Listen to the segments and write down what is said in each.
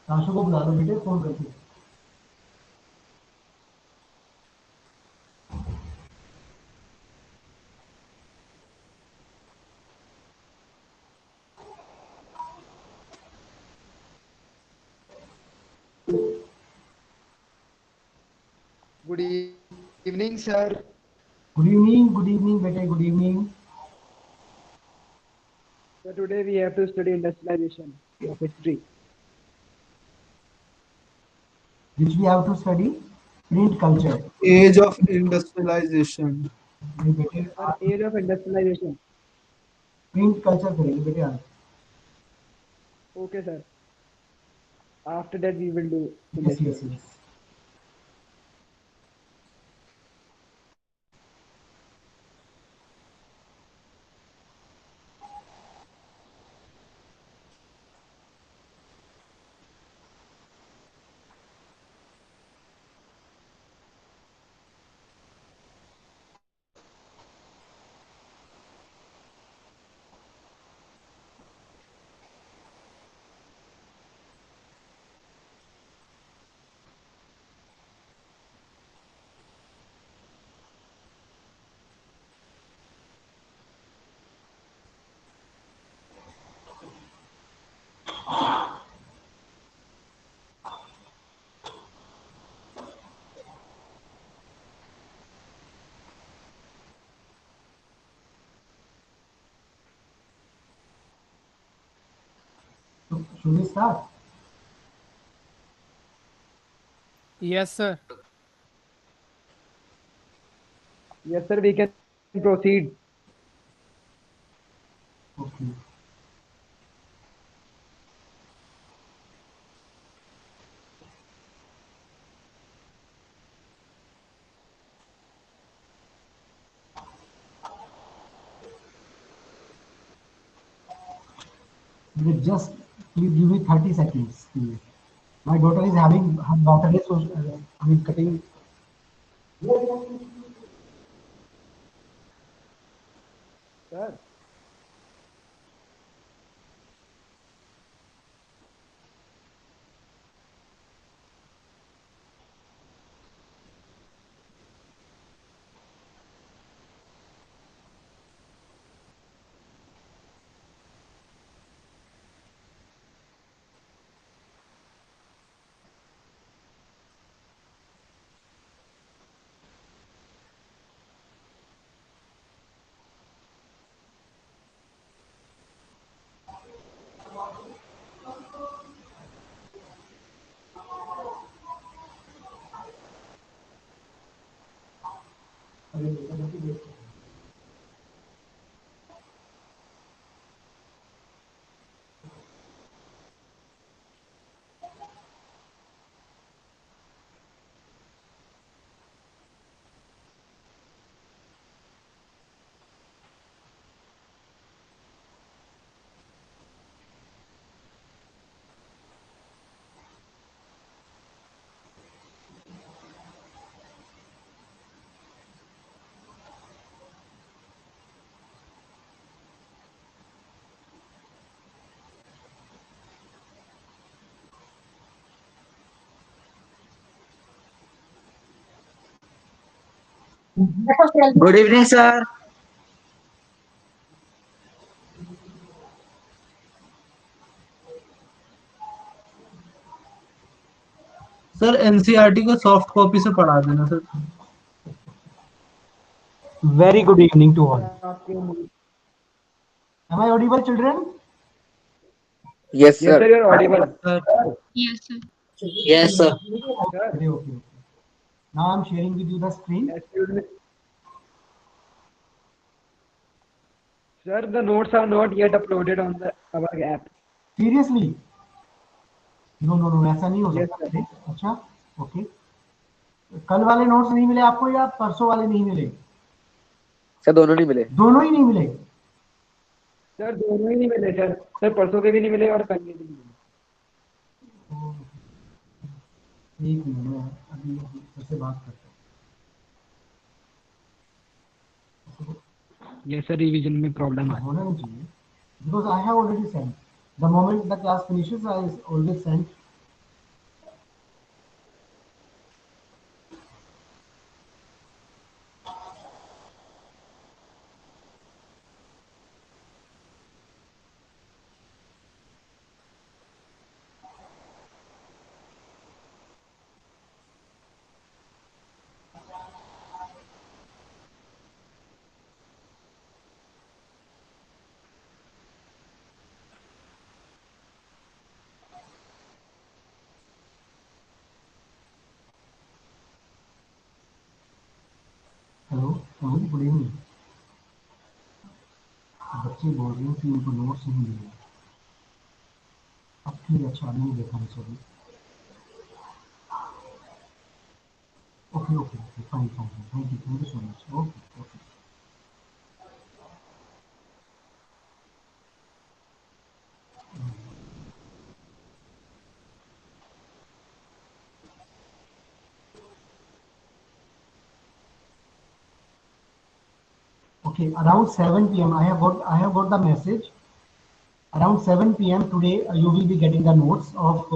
आशु को बुला लो बेटे फोन करके। Good evening, sir. Good evening बेटे, good evening. So today we have to study industrialization of history. Which we have to study print culture. Age of industrialization. नहीं बेटे, Sir, age of industrialization. Print culture करेंगे बेटे आज। Okay, sir. After that we will do yes yes industrialization. Yes. Should we start? Yes, sir. Yes, sir, we can proceed. Okay. Just please give me 30 seconds, please. My daughter is having her birthday, so I'm cutting. Sir, Good evening, sir. Sir NCERT को soft copy से पढ़ा देना sir. Very good evening to all. आपके- Am I audible, children? Yes, yes, sir. sir, you're audible. Sir Yes, sir. Yes, sir. Sir, Okay, okay. Now I'm sharing with you the screen. excuse me. Sir, the notes are not yet uploaded on the our app. Seriously? No, no, no, ऐसा नहीं हो Yes, सकता sir. बेटे। अच्छा, okay. कल वाले notes नहीं मिले आपको या परसों वाले नहीं मिले? सर दोनों नहीं मिले। दोनों ही नहीं मिले। सर दोनों ही नहीं मिले सर। सर परसों के भी नहीं मिले और कल के भी नहीं मिले। एक मिनट में अभी सर से बात करता हूँ। ये सर रिवीजन में प्रॉब्लम है। होना नहीं चाहिए, because I have already sent. The moment the class finishes, I always send good evening. बच्चे बोल रहे हैं कि उनको नोट्स नहीं मिले। अब ठीक है, अच्छा नहीं देखा है sorry. Okay okay okay fine fine thank you so much okay okay. Okay, around 7 p.m. I have got the message. Around 7 p.m. today, you will be getting the notes of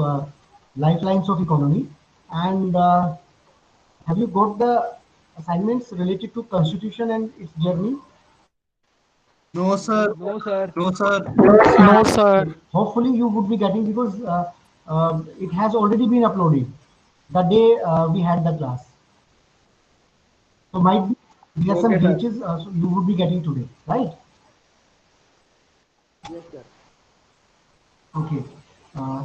lifelines of economy. And have you got the assignments related to constitution and its journey? No sir. No sir. No sir. No, sir. Hopefully, you would be getting because it has already been uploaded the day we had the class. So might be there are some okay sir. glitches, so you would be getting today, right? Yes sir. Okay. Uh,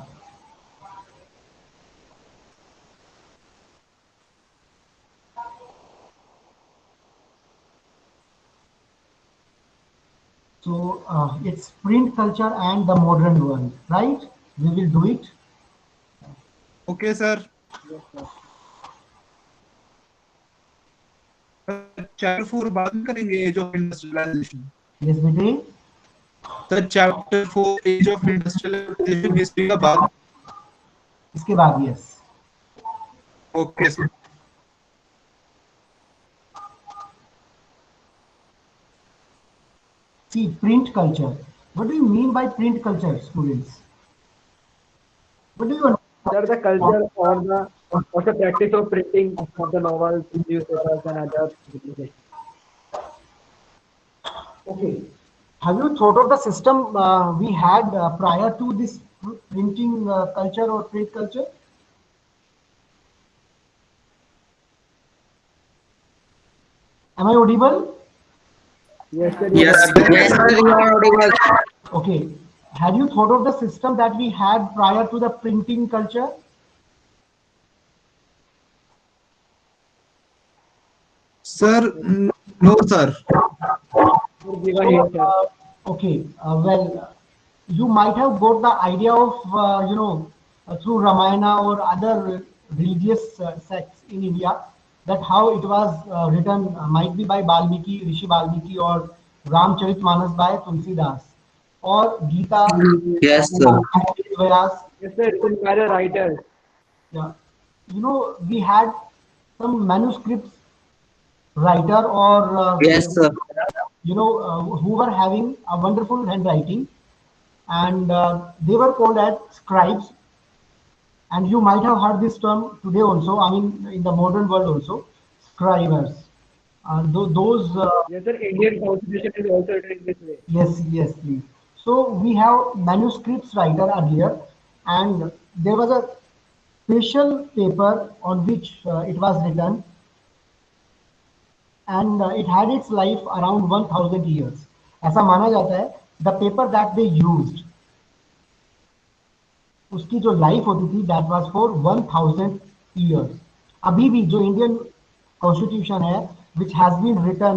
So it's print culture and the modern world, right? We will do it. Okay sir. Yes sir. Chapter 4 बाद में करेंगे, age of industrialization. Yes, बेटे। Sir chapter 4 age of industrialization history का बाद। इसके बाद yes. Okay sir. See, print culture. What do you mean by print culture, students? What do you sir the understand? Culture और the practice of printing of the novels, newspapers and other publication. Okay. Have you thought of the system we had prior to this printing culture or print culture? Am I audible? Yes sir, you yes are sir. Yes, sir, you are audible. Okay. Had you thought of the system that we had prior to the printing culture? Sir no sir. Give a hint sir. Okay, well, you might have got the idea of, through Ramayana or other religious sects in India, that how it was written, might be by Balmiki, Rishi Balmiki, or Ramcharitmanas by Tulsidas, or Gita, Yes, sir. Vyas. Yes sir, written by the writers. Yeah. We had some manuscripts writer or Yes, sir. who were having a wonderful handwriting, and they were called as scribes. And you might have heard this term today also, I mean in the modern world also, scribers. Those yes sir, Indian constitution is also written in this way. Yes, yes, please. So we have manuscripts writer earlier, and there was a special paper on which it was written, and it had its life around 1000 years. ऐसा माना जाता है the paper that they used, उसकी जो life होती थी that was for 1000 years. अभी भी जो इंडियन कॉन्स्टिट्यूशन है which has been written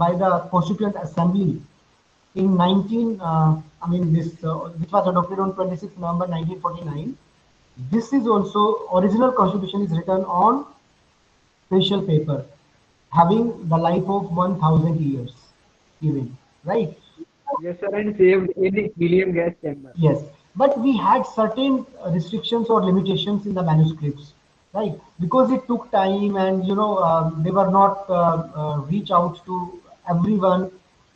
by the Constituent Assembly in 19 I mean this which was adopted on 26 November 1949. This is also original constitution is written on special paper having the life of 1000 years even, right? Yes sir, and saved in helium gas chamber. Yes, but we had certain restrictions or limitations in the manuscripts, right? Because it took time, and they were not reach out to everyone,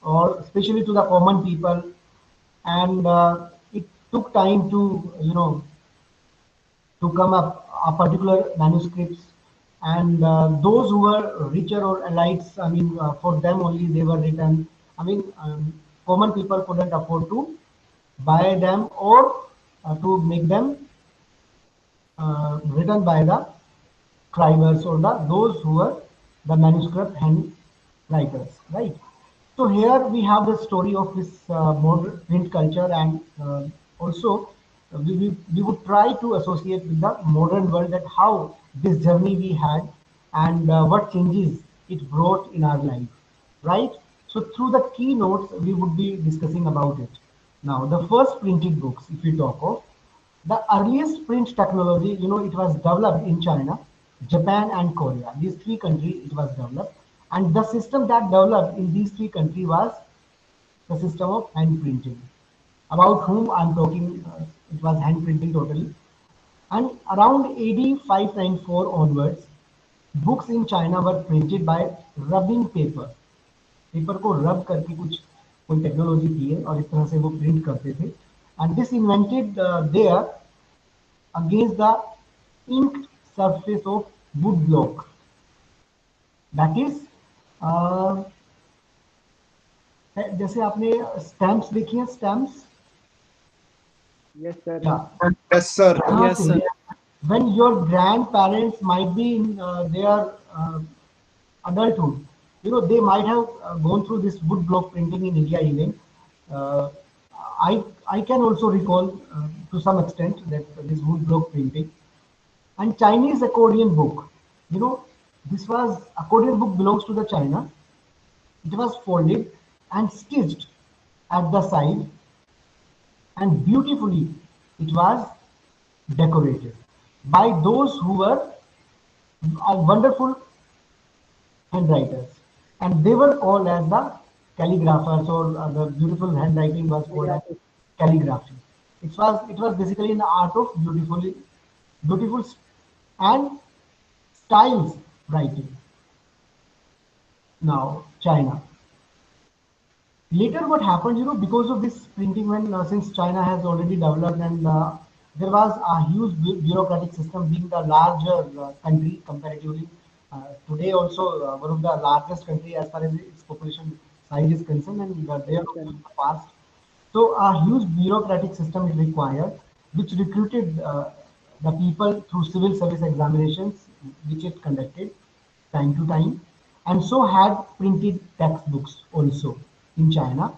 or especially to the common people, and it took time to to come up a particular manuscripts, and those who were richer or elites, I mean for them only they were written. I mean common people couldn't afford to buy them or to make them written by the scribes or the those who were the manuscript hand writers, right? So here we have the story of this modern print culture, and also we would try to associate with the modern world that how this journey we had, and what changes it brought in our life. right? So through the keynotes, we would be discussing about it. Now, the first printed books, if you talk of, the earliest print technology, it was developed in China, Japan, and Korea. These three countries, it was developed. And the system that developed in these three countries was the system of hand printing. About whom I'm talking, it was hand printing totally. And around AD 594 onwards, books in China were printed by rubbing paper. Paper को रब करके कुछ कोई technology थी है और इस तरह से वो प्रिंट करते थे and this invented there against the inked surface of wood block, that is जैसे आपने स्टैम्प्स देखी हैं स्टैम्प्स Yes, sir. या Yes, sir. यहाँ Yes, से sir. when your grandparents might be in their adulthood, they might have gone through this wood block printing in India even. Uh, I can also recall to some extent that this wood block printing and Chinese accordion book. You know, this was accordion book belongs to the China. It was folded and stitched at the side, and beautifully it was decorated by those who were wonderful handwriters, and they were called as the calligraphers, or the beautiful handwriting was called as Calligraphy. calligraphy. It was basically an art of beautiful and styles writing. Now China. Later, what happened, because of this printing, when since China has already developed and there was a huge bureaucratic system, being the larger country comparatively. Today, also one of the largest country as far as its population size is concerned, and they are also in the past. So, a huge bureaucratic system is required, which recruited the people through civil service examinations, which it conducted time to time, and so had printed textbooks also in China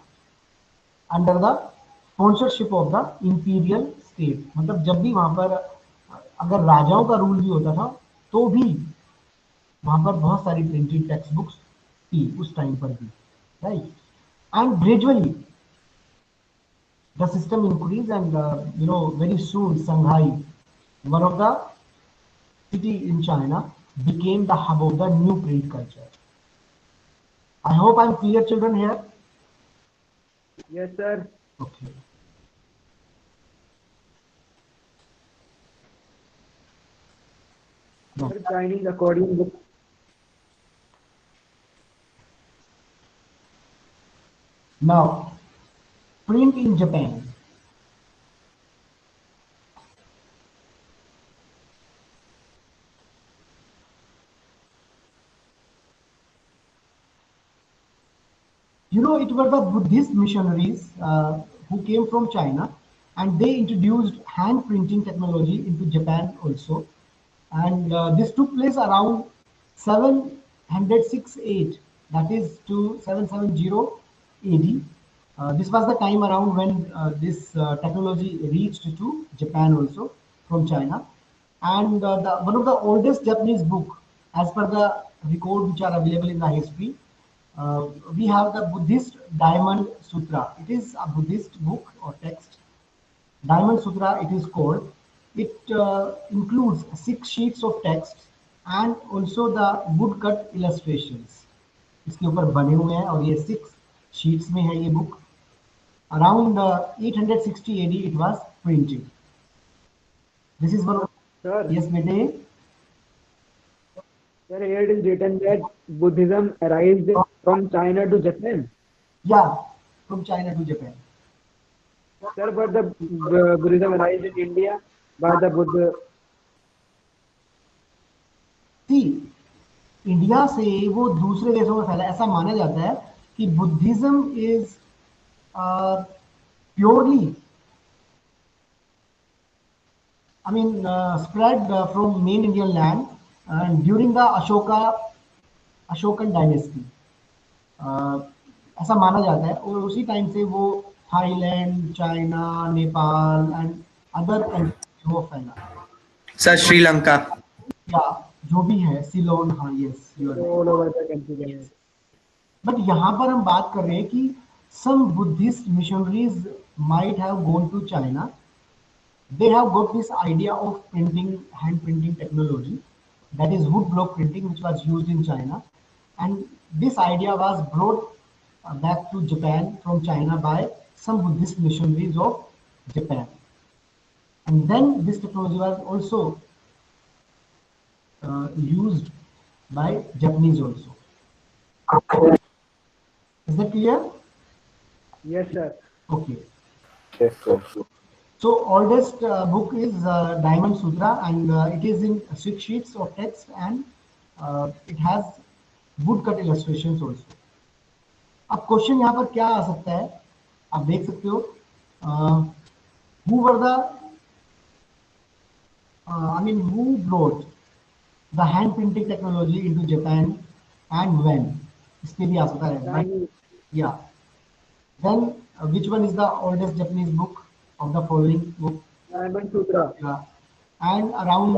under the sponsorship of the imperial state. मतलब जब भी वहां पर अगर राजाओं का rule भी होता था तो भी वहां पर बहुत सारी प्रिंटेड टेक्स्ट बुक्स थी उस टाइम पर भी, right. And gradually the system increased, and very soon Shanghai, one of the city in China, became the hub of the new print culture. I hope I'm clear, children, here. Yes, sir. Okay. No. Sir, Chinese accordion book. Now, print in Japan. It were the Buddhist missionaries who came from China, and they introduced hand printing technology into Japan also. And this took place around 768, that is to 770 AD. This was the time around when this technology reached to Japan also from China. And one of the oldest Japanese book, as per the record which are available in the history, we have the Buddhist Diamond Sutra. It is a Buddhist book or text. Diamond Sutra, it is called. It includes 6 sheets of text and also the woodcut illustrations. इसके ऊपर बने हुए हैं और ये 6 sheets में है ये book. Around 860 AD it was printed. This is one of, Sir, yes, बेटे. sir, here it is written that Buddhism arrived from China to Japan. Yeah, from China to Japan. Sir, but the Buddhism arrived in India by the Buddha. See, India से वो दूसरे देशों में फैला, ऐसा माना जाता है कि Buddhism is purely, I mean, spread from main Indian land and during the Ashokan dynasty. Uh, ऐसा माना जाता है और उसी टाइम से वो Thailand, China, Nepal and other country वो फैला. Sir, Sri Lanka. या जो भी है, सिलोन, हाँ, yes, you are right. All over the country. But यहाँ पर हम बात कर रहे हैं कि some Buddhist missionaries might have gone to China. They have got this idea of printing, hand printing technology, that is wood block printing, which was used in China. And this idea was brought back to Japan from China by some Buddhist missionaries of Japan. And then this technology was also used by Japanese also. Is that clear? Yes, sir. Okay. Yes, sir. So oldest book is Diamond Sutra, and it is in 6 sheets of text, and it has woodcut illustrations also. अब question यहाँ पर क्या आ सकता है, आप देख सकते हो, who were the, I mean, who brought the hand printing technology into Japan and when? इसके भी आ सकता है. Chinese. Yeah. Then which one is the oldest Japanese book of the following book? Diamond Sutra. Yeah. And around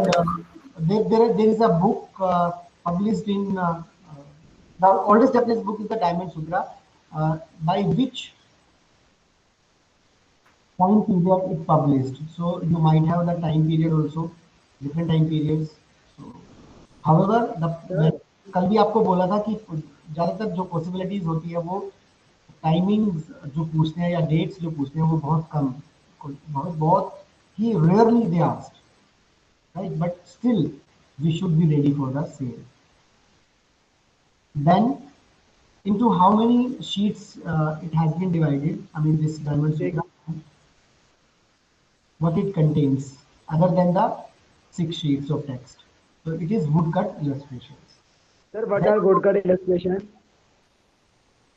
there is a book published in the oldest Japanese book is the Diamond Sutra, by which time period it published. So you might have the time period also, different time periods. So, however, मैं Sir, कल भी आपको बोला था कि ज़्यादातर जो possibilities होती है वो टाइमिंग्स जो पूछते हैं या डेट्स जो पूछते हैं वो बहुत कम, बहुत बहुत ही rarely they asked, right? But still, we should be ready for the sale. Then, into how many sheets it has been divided? I mean, this Diamond six. Sutra, what it contains, other than the 6 sheets of text. So it is woodcut illustrations. Sir, what are good cut illustrations?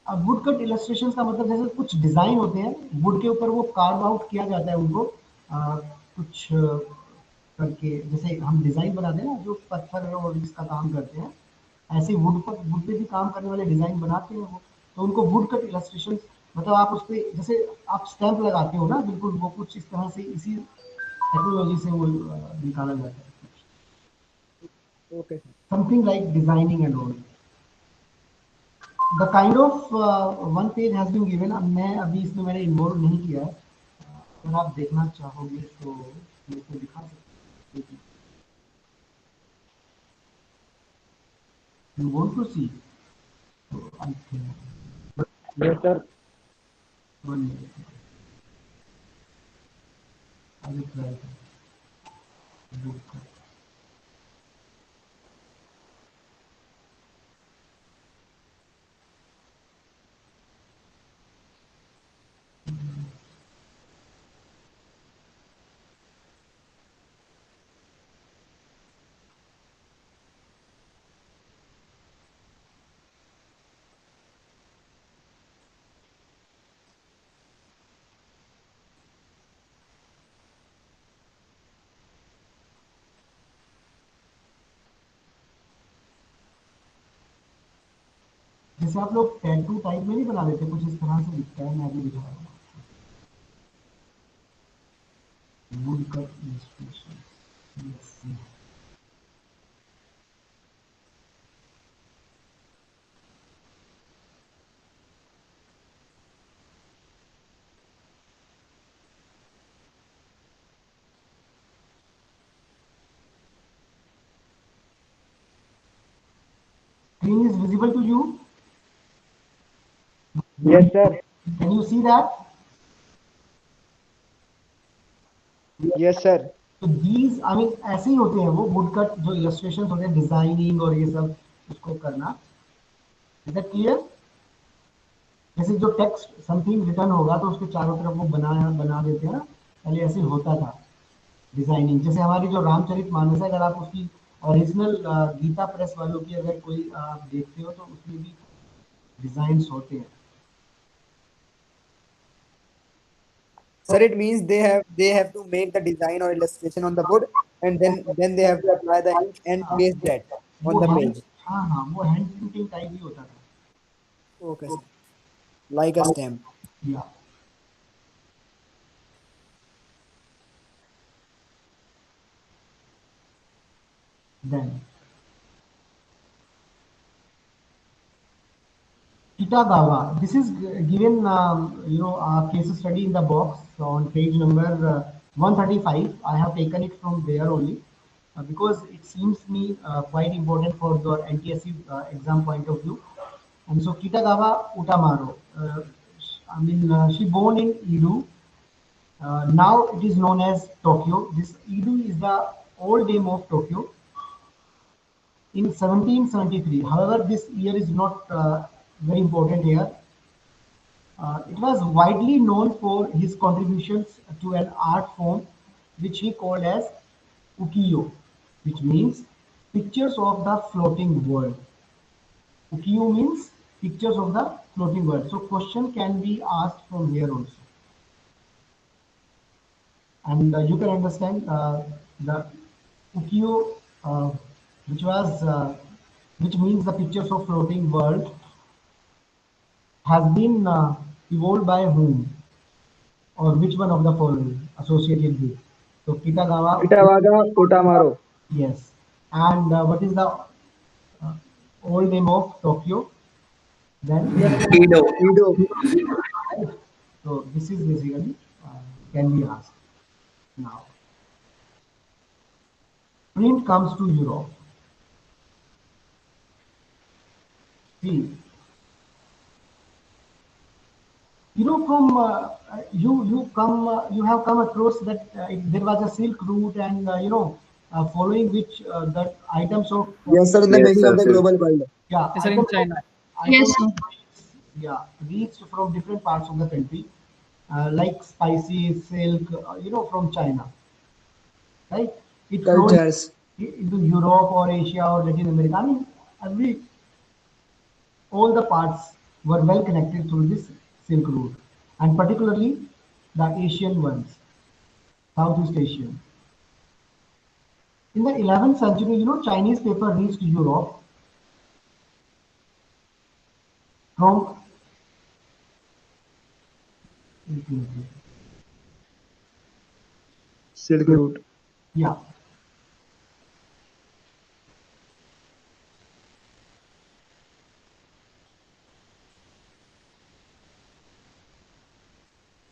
अब would cut illustration का मतलब जैसे कुछ design होते हैं would के ऊपर, वो कार्व आउट किया जाता है उनको कुछ करके, जैसे हम डिजाइन बनाते हैं ना जो पत्थर और इसका काम करते हैं, ऐसे वुड पर, वुड पे भी काम करने वाले डिजाइन बनाते हैं वो, तो उनको वुड कट इलस्ट्रेशन, मतलब आप उस पे जैसे आप स्टैंप लगाते हो ना, बिल्कुल वो कुछ इस तरह से इसी टेक्नोलॉजी से वो निकाला जाता है, Okay, sir. Something like designing and all. The kind of one page has been given. अब मैं अभी इसमें मैंने इन्वॉल्व नहीं किया है, अगर आप देखना चाहोगे तो मेरे को दिखा सकते हैं. You want to see? So I think Yes, sir. 1 minute. I will try to do it. जैसे आप लोग टैटू टाइप में नहीं बना देते, कुछ इस तरह से दिखता है, मैं अभी दिखा रहा हूँ. Would cut illustration. Screen is visible to you? Yes, sir. Can you see that? Yes, sir. तो दीज आई मीन ऐसे ही होते हैं वो वुड कट जो इलस्ट्रेशन होते हैं, डिजाइनिंग और ये सब उसको करना. Is that clear? जैसे जो टेक्स्ट समथिंग रिटर्न होगा तो उसके चारों तरफ वो बना देते हैं ना, पहले ऐसे होता था डिजाइनिंग. जैसे हमारी जो रामचरित मानस है, अगर आप उसकी ओरिजिनल गीता प्रेस वालों की अगर कोई आप देखते हो तो उसमें भी डिजाइन्स होते हैं. Sir, it means they have to make the design or illustration on the wood, and then they have to apply the ink and हाँ, paste that वो on the हैंड, page. हाँ हाँ, वो हैंड प्रिंटिंग टाइप ही होता था. Okay, sir. Like a stamp. या then it Kitagawa. This is given, a case study in the box on page number 135. I have taken it from there only because it seems me quite important for the NTSC exam point of view. And so Kitagawa Utamaro, she born in Edo. Now it is known as Tokyo. This Edo is the old name of Tokyo. In 1773, however, this year is not very important here. It was widely known for his contributions to an art form which he called as ukiyo, which means pictures of the floating world. Ukiyo means pictures of the floating world. So question can be asked from here also. And you can understand the ukiyo, which was which means the pictures of floating world, has been evolved by whom or which one of the following associated with. So Kitagawa, Itawaga Utamaro. yes. And what is the old name of Tokyo? Then Edo. Edo. right? So this is basically can be asked now. Print comes to Europe. See, from you have come across that there was a silk route, and following which the items of Yes, sir. In the Yes, making sir. of the global world. yeah Yes, sir, in items of China. Yes, items sir. yeah reached from different parts of the country, like spices, silk, from China, right? It flowed Cultures. into Europe or Asia or Latin America. I mean, every all the parts were well connected through this Silk Route, and particularly the Asian ones, Southeast Asian. In the 11th century, Chinese paper reached Europe from, Silk Route. yeah,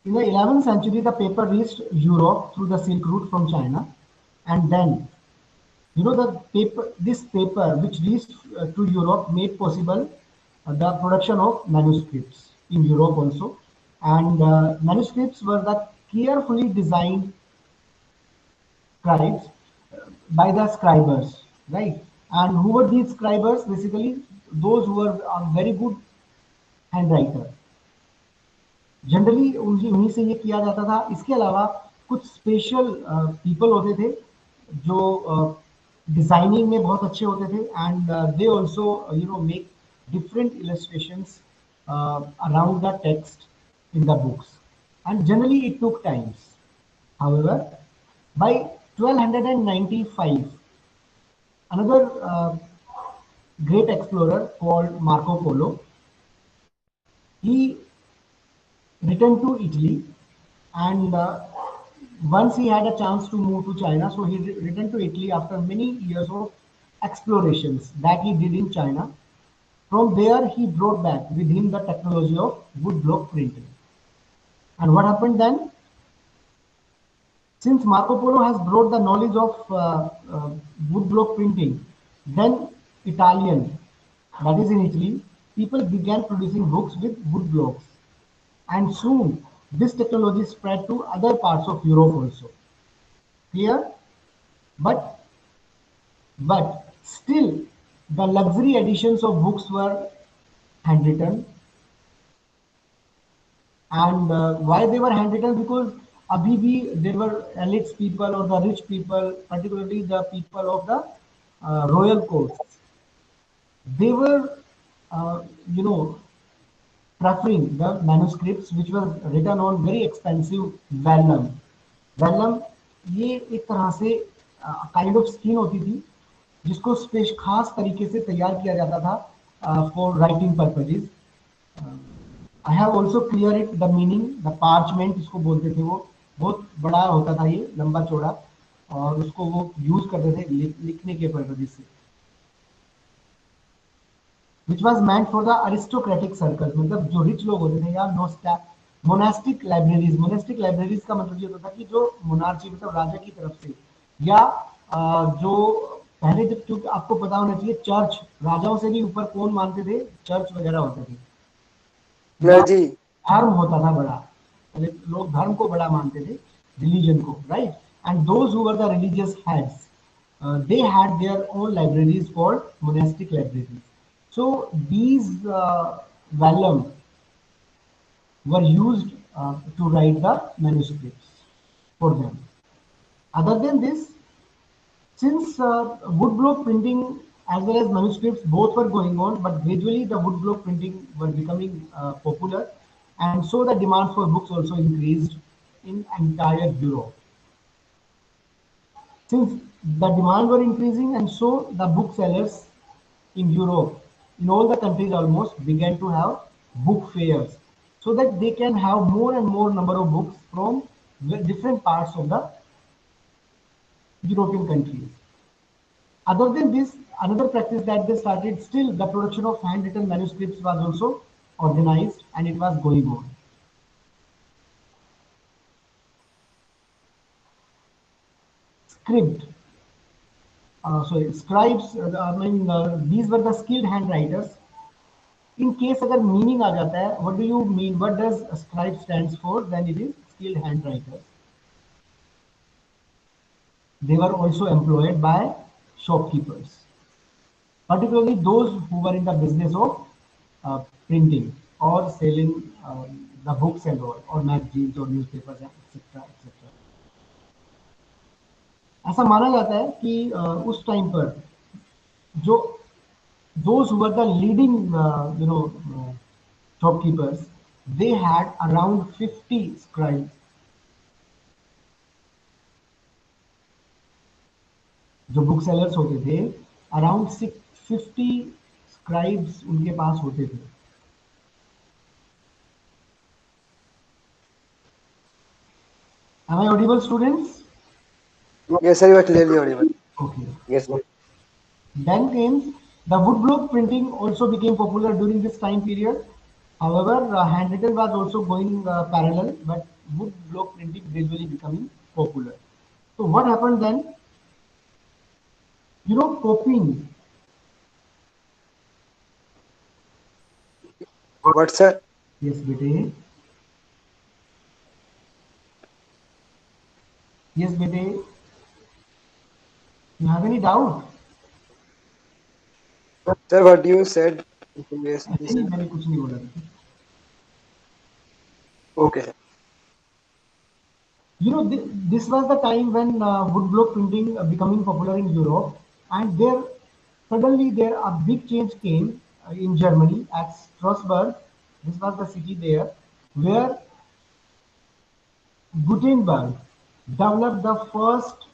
in the 11th century, the paper reached Europe through the Silk Route from China, and then this paper which reached to Europe made possible the production of manuscripts in Europe also, and manuscripts were the carefully designed scribes by the scribers, right? And who were these scribers? Basically, those who were very good handwriter. Generally उन्हीं से ये किया जाता था. इसके अलावा कुछ special people होते थे जो डिजाइनिंग में बहुत अच्छे होते थे, and they also make different illustrations around the text in the books, and generally it took times. However, by 1295, another great explorer called Marco Polo, he returned to Italy, and once he had a chance to move to China, so he returned to Italy after many years of explorations that he did in China. From there, he brought back with him the technology of woodblock printing. And what happened then? Since Marco Polo has brought the knowledge of woodblock printing, then Italian, that is in Italy, people began producing books with woodblocks. And soon this technology spread to other parts of Europe also. Clear? But still the luxury editions of books were handwritten. And why they were handwritten? Because abhi bhi there were elites people or the rich people, particularly the people of the royal courts. They were, uh, you know, preferring the manuscripts which were written on very expensive vellum. Vellum ये एक तरह से kind of skin होती थी जिसको खास तरीके से तैयार किया जाता था for writing purposes. I have also clear it the meaning. The parchment इसको बोलते थे. वो बहुत बड़ा होता था, ये लंबा चौड़ा, और उसको वो यूज करते थे लिखने के पर्पजेज से. which was meant for the aristocratic circles, मतलब जो रिच लोग होते थे, या मोनास्टिक लाइब्रेरीज। मोनास्टिक लाइब्रेरीज का मतलब ये होता था कि जो मोनार्ची मतलब राजा की तरफ से, या जो पहले जब, क्योंकि आपको पता होना चाहिए चर्च राजाओं से भी ऊपर कौन मानते थे, चर्च वगैरह होते थे, या Clergy. धर्म होता था बड़ा, पहले लोग धर्म को बड़ा मानते थे, रिलीजन को, right. And those who were the religious heads, they had their own libraries called monastic libraries. So these vellum were used to write the manuscripts for them. Other than this, since woodblock printing as well as manuscripts both were going on, but gradually the woodblock printing were becoming popular, and so the demand for books also increased in entire Europe. Since the demand were increasing, and so the booksellers in Europe, in all the countries almost, began to have book fairs, so that they can have more and more number of books from different parts of the European countries. Other than this, another practice that they started, still the production of handwritten manuscripts was also organized, and it was going on. Script, sorry, scribes, these were the skilled handwriters. In case अगर meaning आ जाता है, what do you mean? What does scribe stands for? Then it is skilled handwriters. They were also employed by shopkeepers, particularly those who were in the business of printing or selling the books and all, or magazines or newspapers, etc. etc. ऐसा माना जाता है कि उस time पर जो those who were the leading shopkeepers, they had around 50 scribes. जो book sellers होते थे, अराउंड 650 स्क्राइब्स उनके पास होते थे। Am I audible, students? Yes, sir, you are clearly audible. Okay. Yes, sir. Then came the woodblock printing also became popular during this time period. However, handwritten was also going parallel, but woodblock printing gradually becoming popular. So what happened then? Copying. What, sir? Yes, bete. Yes, bete. You have any doubt? Sir, what you said previously, ऐसे नहीं, sir? मैंने कुछ नहीं बोला था। Okay, sir. This was the time when woodblock printing becoming popular in Europe, and there suddenly there a big change came in Germany at Strasbourg. This was the city there where Gutenberg developed the first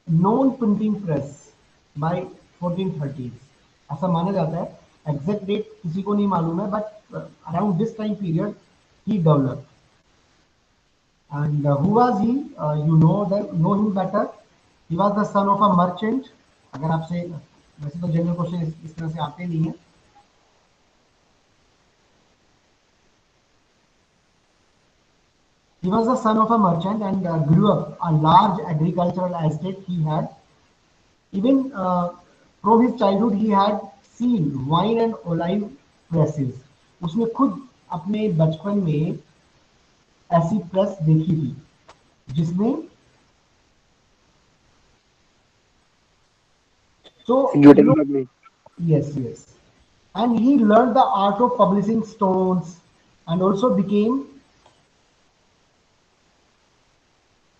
non-printing press by 1430s. ऐसा माना जाता है, exact date किसी को नहीं मालूम है, but around this time period he developed. And who was he? You know him better. He was the son of a merchant. अगर आपसे वैसे तो जनरल क्वेश्चन इस तरह से आते नहीं है। He was the son of a merchant and grew up a large agricultural estate he had. Even from his childhood he had seen wine and olive presses. उसने खुद अपने बचपन में ऐसी प्रेस देखी थी जिसमें so You tell me. yes, yes. And he learned the art of publishing stones and also became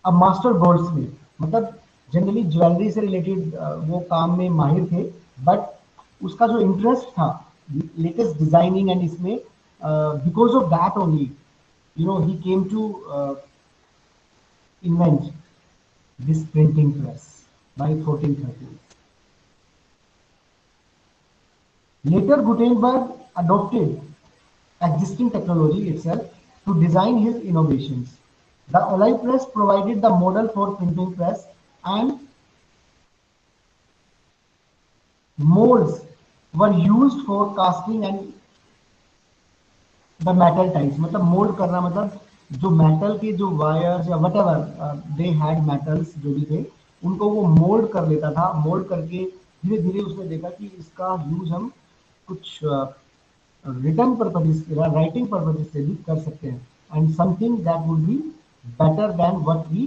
a master goldsmith. मतलब जनरली ज्वेलरी से रिलेटेड वो काम में माहिर थे, बट उसका जो इंटरेस्ट था लेटेस्ट डिजाइनिंग एंड इसमें, बिकॉज ऑफ दैट ओनली ही came to invent this printing press by 1430. Later, Gutenberg adopted existing technology itself to design his innovations. The olive press provided the model for printing press, and molds were used for casting and the metal types, मतलब mould करना, मतलब जो metal के जो wires या what ever they had metals जो भी थे, उनको वो मोल्ड कर लेता था। मोल्ड करके धीरे धीरे उसने देखा कि इसका यूज हम कुछ रिटर्न पर्पजेस, राइटिंग पर्पजेस से भी कर सकते हैं, and something that would be better than what we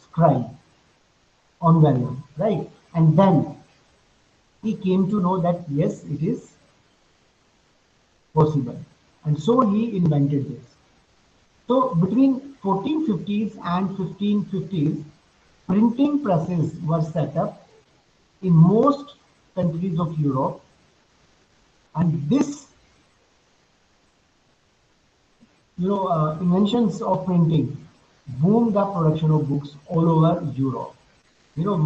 scribe on value, right? And then he came to know that yes, it is possible, and so he invented this. So between 1450s and 1550s, printing presses were set up in most countries of Europe, and this, inventions of printing boomed the production of books all over Europe.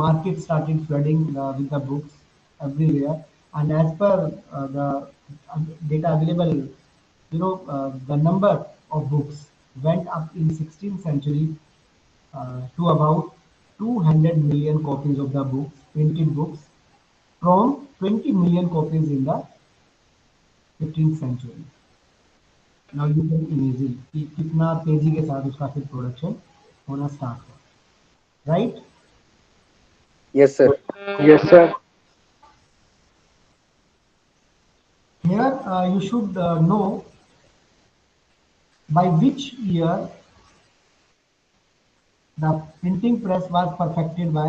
Markets started flooding with the books everywhere, and as per the data available, the number of books went up in 16th century to about 200 million copies of the books, printed books, from 20 million copies in the 15th century. Now you can imagine कि कितना तेजी के साथ उसका फिर production होना start हुआ, right? Yes, sir. Yes, sir. Here you should know by which year the printing press was perfected by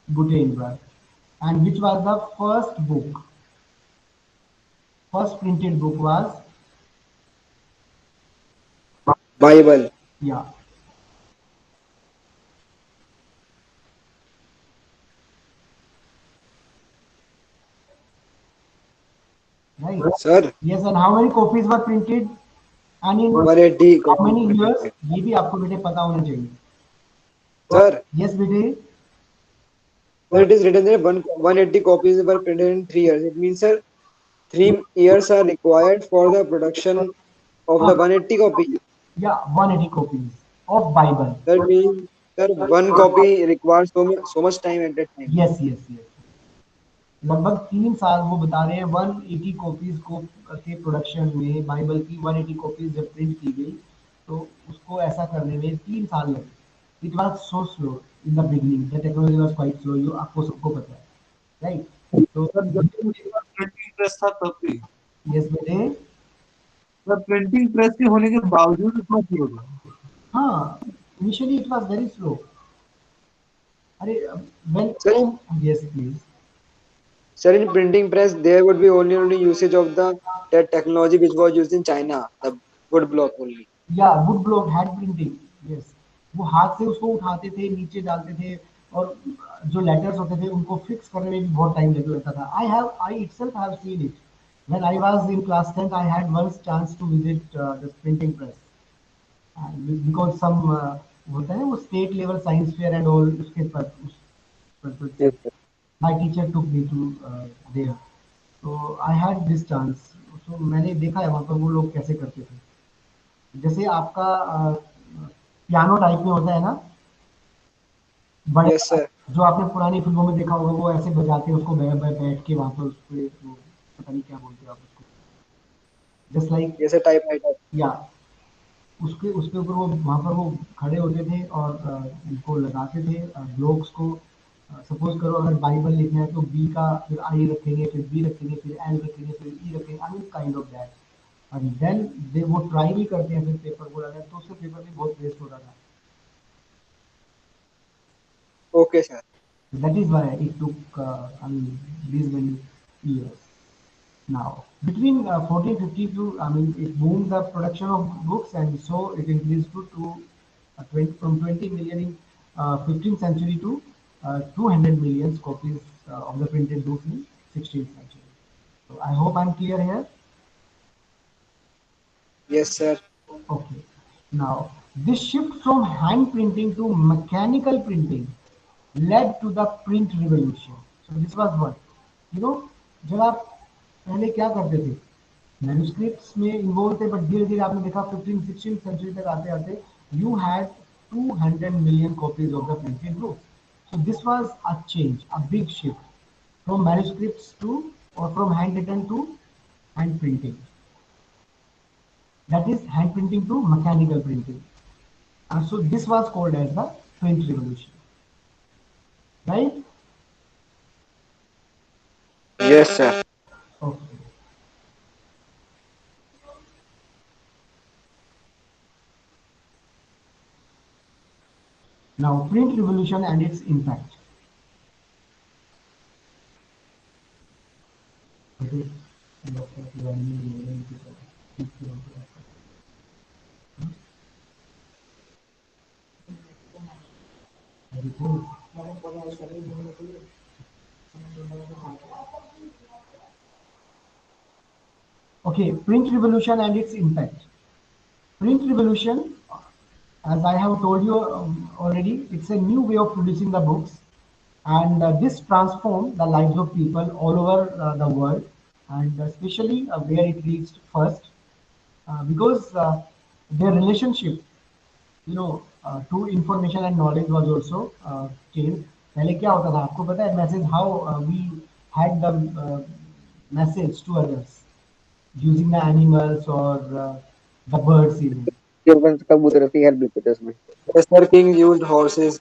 Gutenberg, and which was the first book, first printed book was, Bible. yeah, right? Sir, Yes, and how many copies were printed, and in 180 how copies many were years? printed. ये भी आपको बेटे पता होना चाहिए। Sir, Yes बेटे, sir, it is written there 180 copies were printed in 3 years. It means, sir, 3 years are required for the production of the हाँ, 180 copy. yeah, 180 copies of Bible. That means, sir, one copy requires so much time at that time. Yes, yes, yes. लगभग 3 साल वो बता रहे हैं 180 copies को के production में, बाइबल की 180 कॉपीज जब प्रिंट की गई तो उसको ऐसा करने में 3 साल लगे। It was so slow in the beginning, the technology was quite slow, you आपको सबको पता है, राइट? तो सर जब भी उसके पास प्रिंटिंग प्रेस था तब भी, यस बेटे, सर प्रिंटिंग प्रेस के होने के बावजूद इतना स्लो था। हाँ, initially it was very slow. अरे well, Sir, yes please. sir, in printing press, there would be only usage of the that technology which was used in China, the wood block only. या would block had printing, yes. वो हाथ से उसको उठाते थे, नीचे डालते थे, और जो लेटर्स होते थे उनको फिक्स करने में भी बहुत टाइम लग जाता था। I itself have seen it when I was in class 10th। I had once chance to visit the printing press, because some होता है वो state level science fair and all, उसके पर उस पर्पज से Yes, sir. My teacher took me to there, तो I had this chance. तो मैंने देखा है वहाँ पर वो लोग कैसे करते थे। जैसे आपका पियानो टाइप में होता है ना, बड़े Yes, sir. जो आपने पुरानी फिल्मों में देखा होगा, वो ऐसे बजाते हैं उसको, बैठ के वहां पर उस पे वो, पता नहीं क्या बोलते हैं आप उसको, just like, Yes, sir. Typewriter. या उसके ऊपर वो वहां पर वो खड़े होते थे और उनको लगाते थे ब्लॉक्स को। सपोज करो अगर बाइबल लिखना है तो बी का फिर आई रखेंगे, फिर बी रखेंगे, फिर एल रखेंगे, फिर ई रखेंगे, I mean kind of that. And then they वो ट्राई भी करते हैं फिर पेपर को लगाना, तो उससे पेपर भी बहुत वेस्ट होता था। Okay, sir. That is why it took, these many years. Now, between 1450 to, it boomed the production of books, and so it increased to 20, from 20 million in 15th century to 200 million copies of the printed books in 16th century. So I hope I'm clear here. Yes, sir. Okay. Now, this shift from hand printing to mechanical printing led to the print revolution. So this was what? You know, जब आप पहले क्या करते थे, manuscripts में involve थे, but धीरे धीरे आपने देखा 15 16 सेंचुरी तक आते आते you had 200 million copies of the printed book. So this was a change, a big shift. from manuscripts to, or from handwritten to hand printing. That is hand printing to mechanical printing. And so this was called as the print revolution, right? Yes, sir. Okay. Now, print revolution and its impact. Okay. Okay, print revolution and its impact. Print revolution, as I have told you already, it's a new way of producing the books, and this transformed the lives of people all over the world, and especially where it reached first, because their relationship, to information and knowledge was also changed. पहले क्या होता था आपको पता है message how we had the message to others using the animals or the birds even. केवल कबूतर थी हेल्प भी करते उसमें. Yes, sir. King used horses.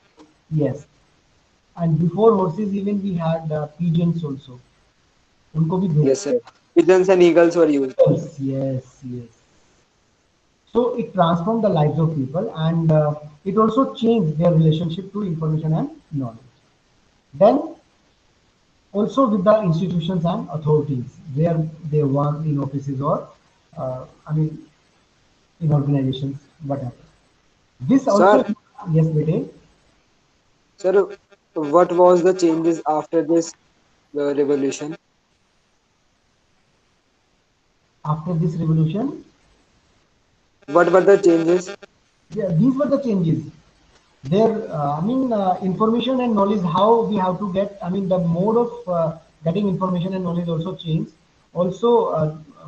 Yes, and before horses even we had pigeons also. उनको भी Yes, sir. Pigeons and eagles were used. yes, yes, yes. So it transformed the lives of people, and it also changed their relationship to information and knowledge. Then also with the institutions and authorities where they work in offices or I mean in organizations, whatever. This Sir, also, yes, Bete, sir, what was the changes after this revolution? after this revolution, What were the changes? yeah, these were the changes. There, information and knowledge, how we have to get, I mean, the mode of getting information and knowledge also changed. Also,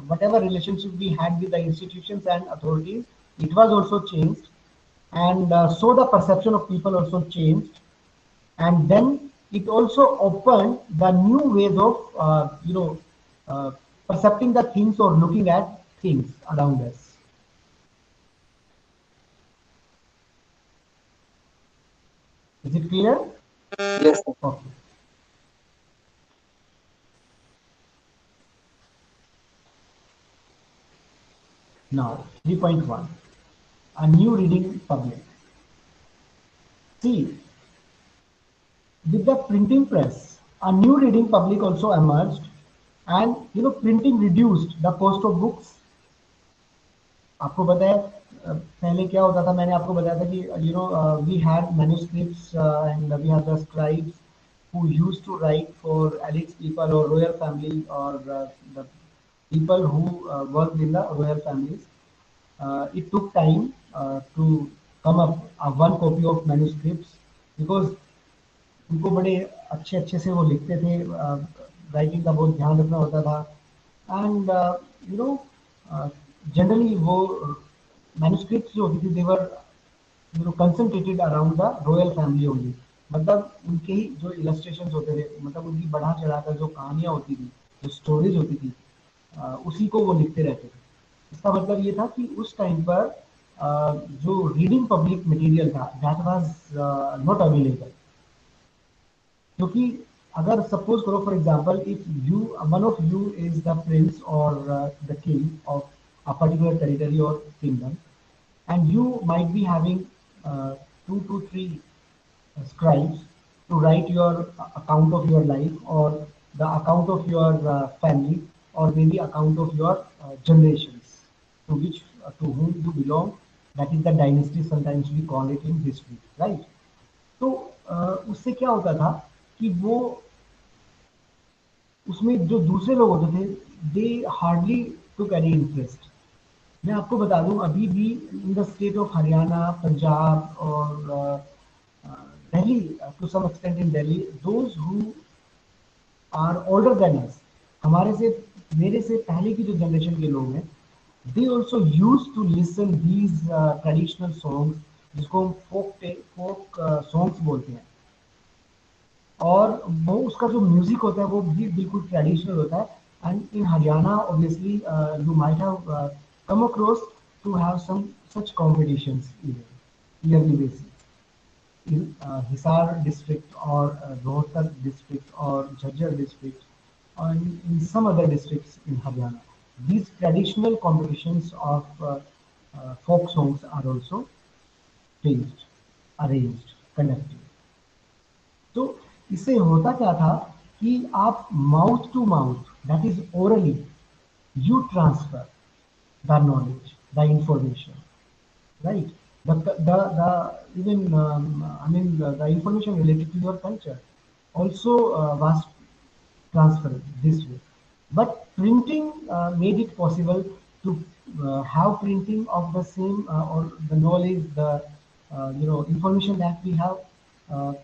whatever relationship we had with the institutions and authorities, it was also changed. And so the perception of people also changed. And then it also opened the new ways of, uh, percepting the things or looking at things around us. Is it clear? Yes, sir. Okay. Now, 3.1, a new reading public. See, with the printing press, a new reading public also emerged, and printing reduced the cost of books. आपको पता है पहले क्या होता था मैंने आपको बताया था कि we had manuscripts and we have the scribes who used to write for elite people or royal family or the people who worked in the royal families. It took time to come up one copy of manuscripts because उनको बड़े अच्छे अच्छे से वो लिखते थे writing का बहुत ध्यान रखना होता था एंड यू नो जनरली वो मैन्युस्क्रिप्ट्स जो होती थी they were concentrated around the royal family only मतलब उनके ही जो इलस्ट्रेशन होते थे मतलब उनकी बढ़ा चढ़ाकर जो कहानियाँ होती थी जो स्टोरीज होती थी उसी को वो लिखते रहते थे इसका मतलब ये था कि उस टाइम पर जो रीडिंग पब्लिक मटेरियल था दैट वाज नॉट अवेलेबल क्योंकि अगर सपोज करो for example if you one of you is the prince or the king of a particular territory or kingdom and you might be having 2 to 3 scribes to write your account of your life or the account of your family or maybe account of your generations to which to whom you belong. That is the dynasty sometimes we call it in history, right? तो उससे क्या होता था कि वो उसमें जो दूसरे लोग होते थे they hardly took any interest मैं आपको बता दूं अभी भी in the state of Haryana Punjab और Delhi to some extent in Delhi those who are older than us हमारे से मेरे से पहले की जो जनरेशन के लोग हैं they also use to listen these traditional songs जिसको हम फोक सॉन्ग्स बोलते हैं और वो उसका जो म्यूजिक होता है वो भी बिल्कुल ट्रेडिशनल होता है. And in Haryana obviously you might have come across to have some such competitions yearly basis in Hisar district or Rohtak district or Jhajjar district or in some other districts in Haryana. These traditional competitions of folk songs are also staged, arranged, conducted. तो इससे होता क्या था कि आप mouth to mouth that is orally you transfer the knowledge, the information, right? The even I mean the information related to your culture also was transferred this way. But printing made it possible to have printing of the same or the knowledge, the information that we have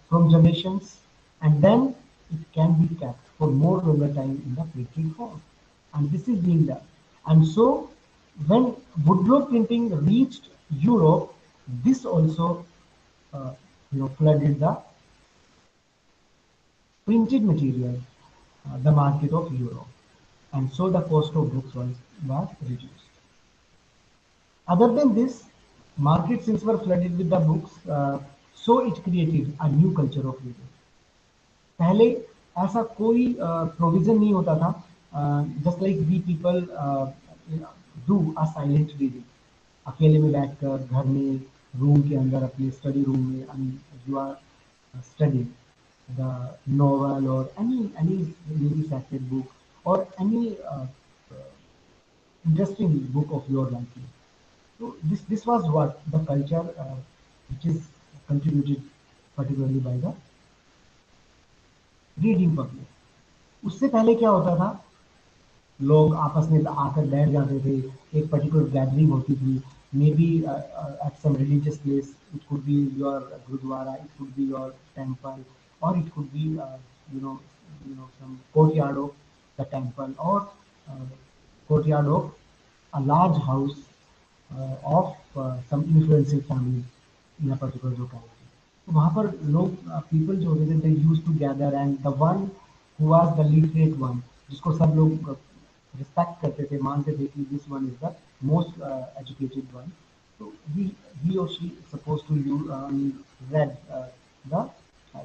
from generations, and then it can be kept for more longer time in the printing form. And this is being done. And so when woodblock printing reached Europe, this also flooded the printed material, the market of Europe, and so the cost of books was reduced. Other than this, market since were flooded with the books, so it created a new culture of reading. पहले ऐसा कोई provision नहीं होता था. Just like we people do a silent reading, अकेले में बैठकर घर में रूम के अंदर अपने स्टडी रूम में you are studying the novel or any maybe sacred book or any interesting book of your liking. So this was what the culture which is contributed particularly by the reading public. उससे पहले क्या होता था, लोग आपस में आकर बैठ जाते थे, एक पर्टिकुलर गैदरिंग होती थी, may be at some religious place, it could be your gurudwara, it could be your temple, or it could be some courtyard of the temple or courtyard of a large house of some influential family in a particular locality. तो वहाँ पर लोग people जो होते थे they used to gather, and the one who was the literate one, जिसको सब लोग रिस्पेक्ट करते थे, मानते थे कि this one is the most educated one, तो he or she supposed to you read the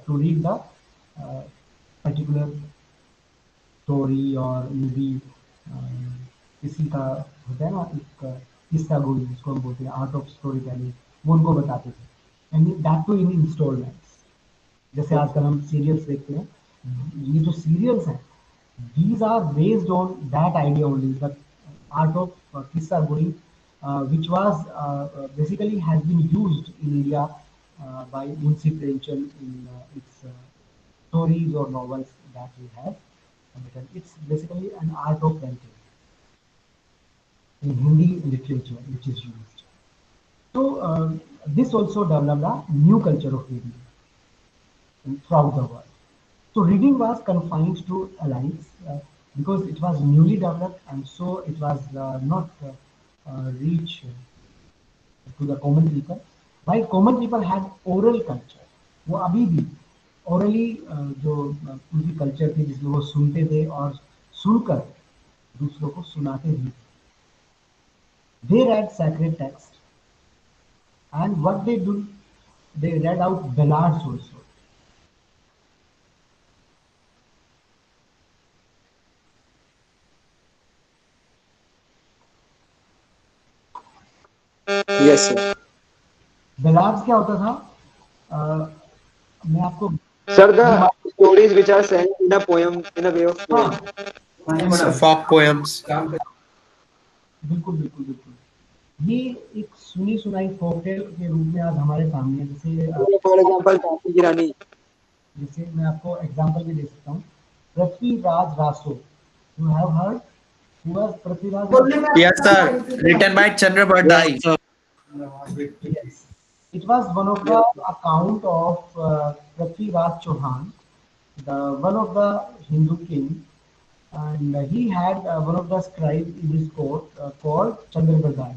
to read the particular story, और मे बी किसी का होता है ना एक किस्सा गोई जिसको हम बोलते हैं आर्ट ऑफ स्टोरी टेलिंग, वो उनको बताते थे, and that too in installments. जैसे आजकल हम सीरियल्स देखते हैं, ये जो सीरियल्स हैं these are based on that idea only, the art of kissa gori, which was basically has been used in India by Munshi Premchand in its stories or novels that he has written. It's basically an art of painting in Hindi literature which is used. So this also developed a new culture of reading throughout the world. So reading was confined to elites because it was newly developed, and so it was not reach to the common people. While common people had oral culture, वो अभी भी orally जो उनकी culture थी जिसमें वो सुनते थे और सुनकर दूसरों को सुनाते भी. They read sacred text, and what they do, they read out ballads also. Yes, sir. Ballads क्या होता था? मैं आपको Sir, the stories which are sent in a poem, in a way of poem. हाँ, So folk poems. बिल्कुल बिल्कुल बिल्कुल. ये एक सुनी सुनाई फोकटेल के रूप में आज हमारे सामने है. For example, Jhansi Ki Rani. जैसे मैं आपको एग्जांपल भी दे सकता हूँ. Prithviraj Raso, you have heard who was Prithviraj? Yes, sir. Written by Chandra Bardai. Yes. It was one of the account of Prithviraj Chauhan, the one of the Hindu king, and he had one of the scribe in his court called Chandra Bardai.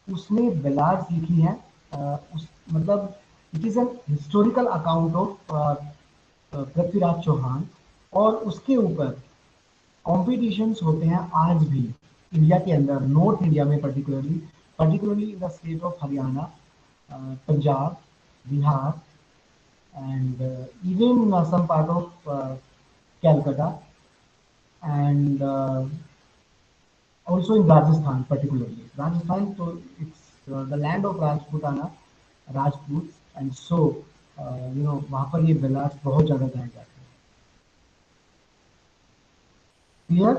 उसने ballads लिखी हैं. मतलब it is an historical account of Prithviraj Chauhan, और उसके ऊपर competitions होते हैं आज भी इंडिया के अंदर, नॉर्थ इंडिया में particularly in the state of Haryana, Punjab, Bihar, and even some part of Calcutta, and also in Rajasthan particularly. Rajasthan, so it's the land of Rajputana, Rajputs, and so वहाँ पर ये ballads बहुत ज़्यादा गाए जाते हैं. Clear?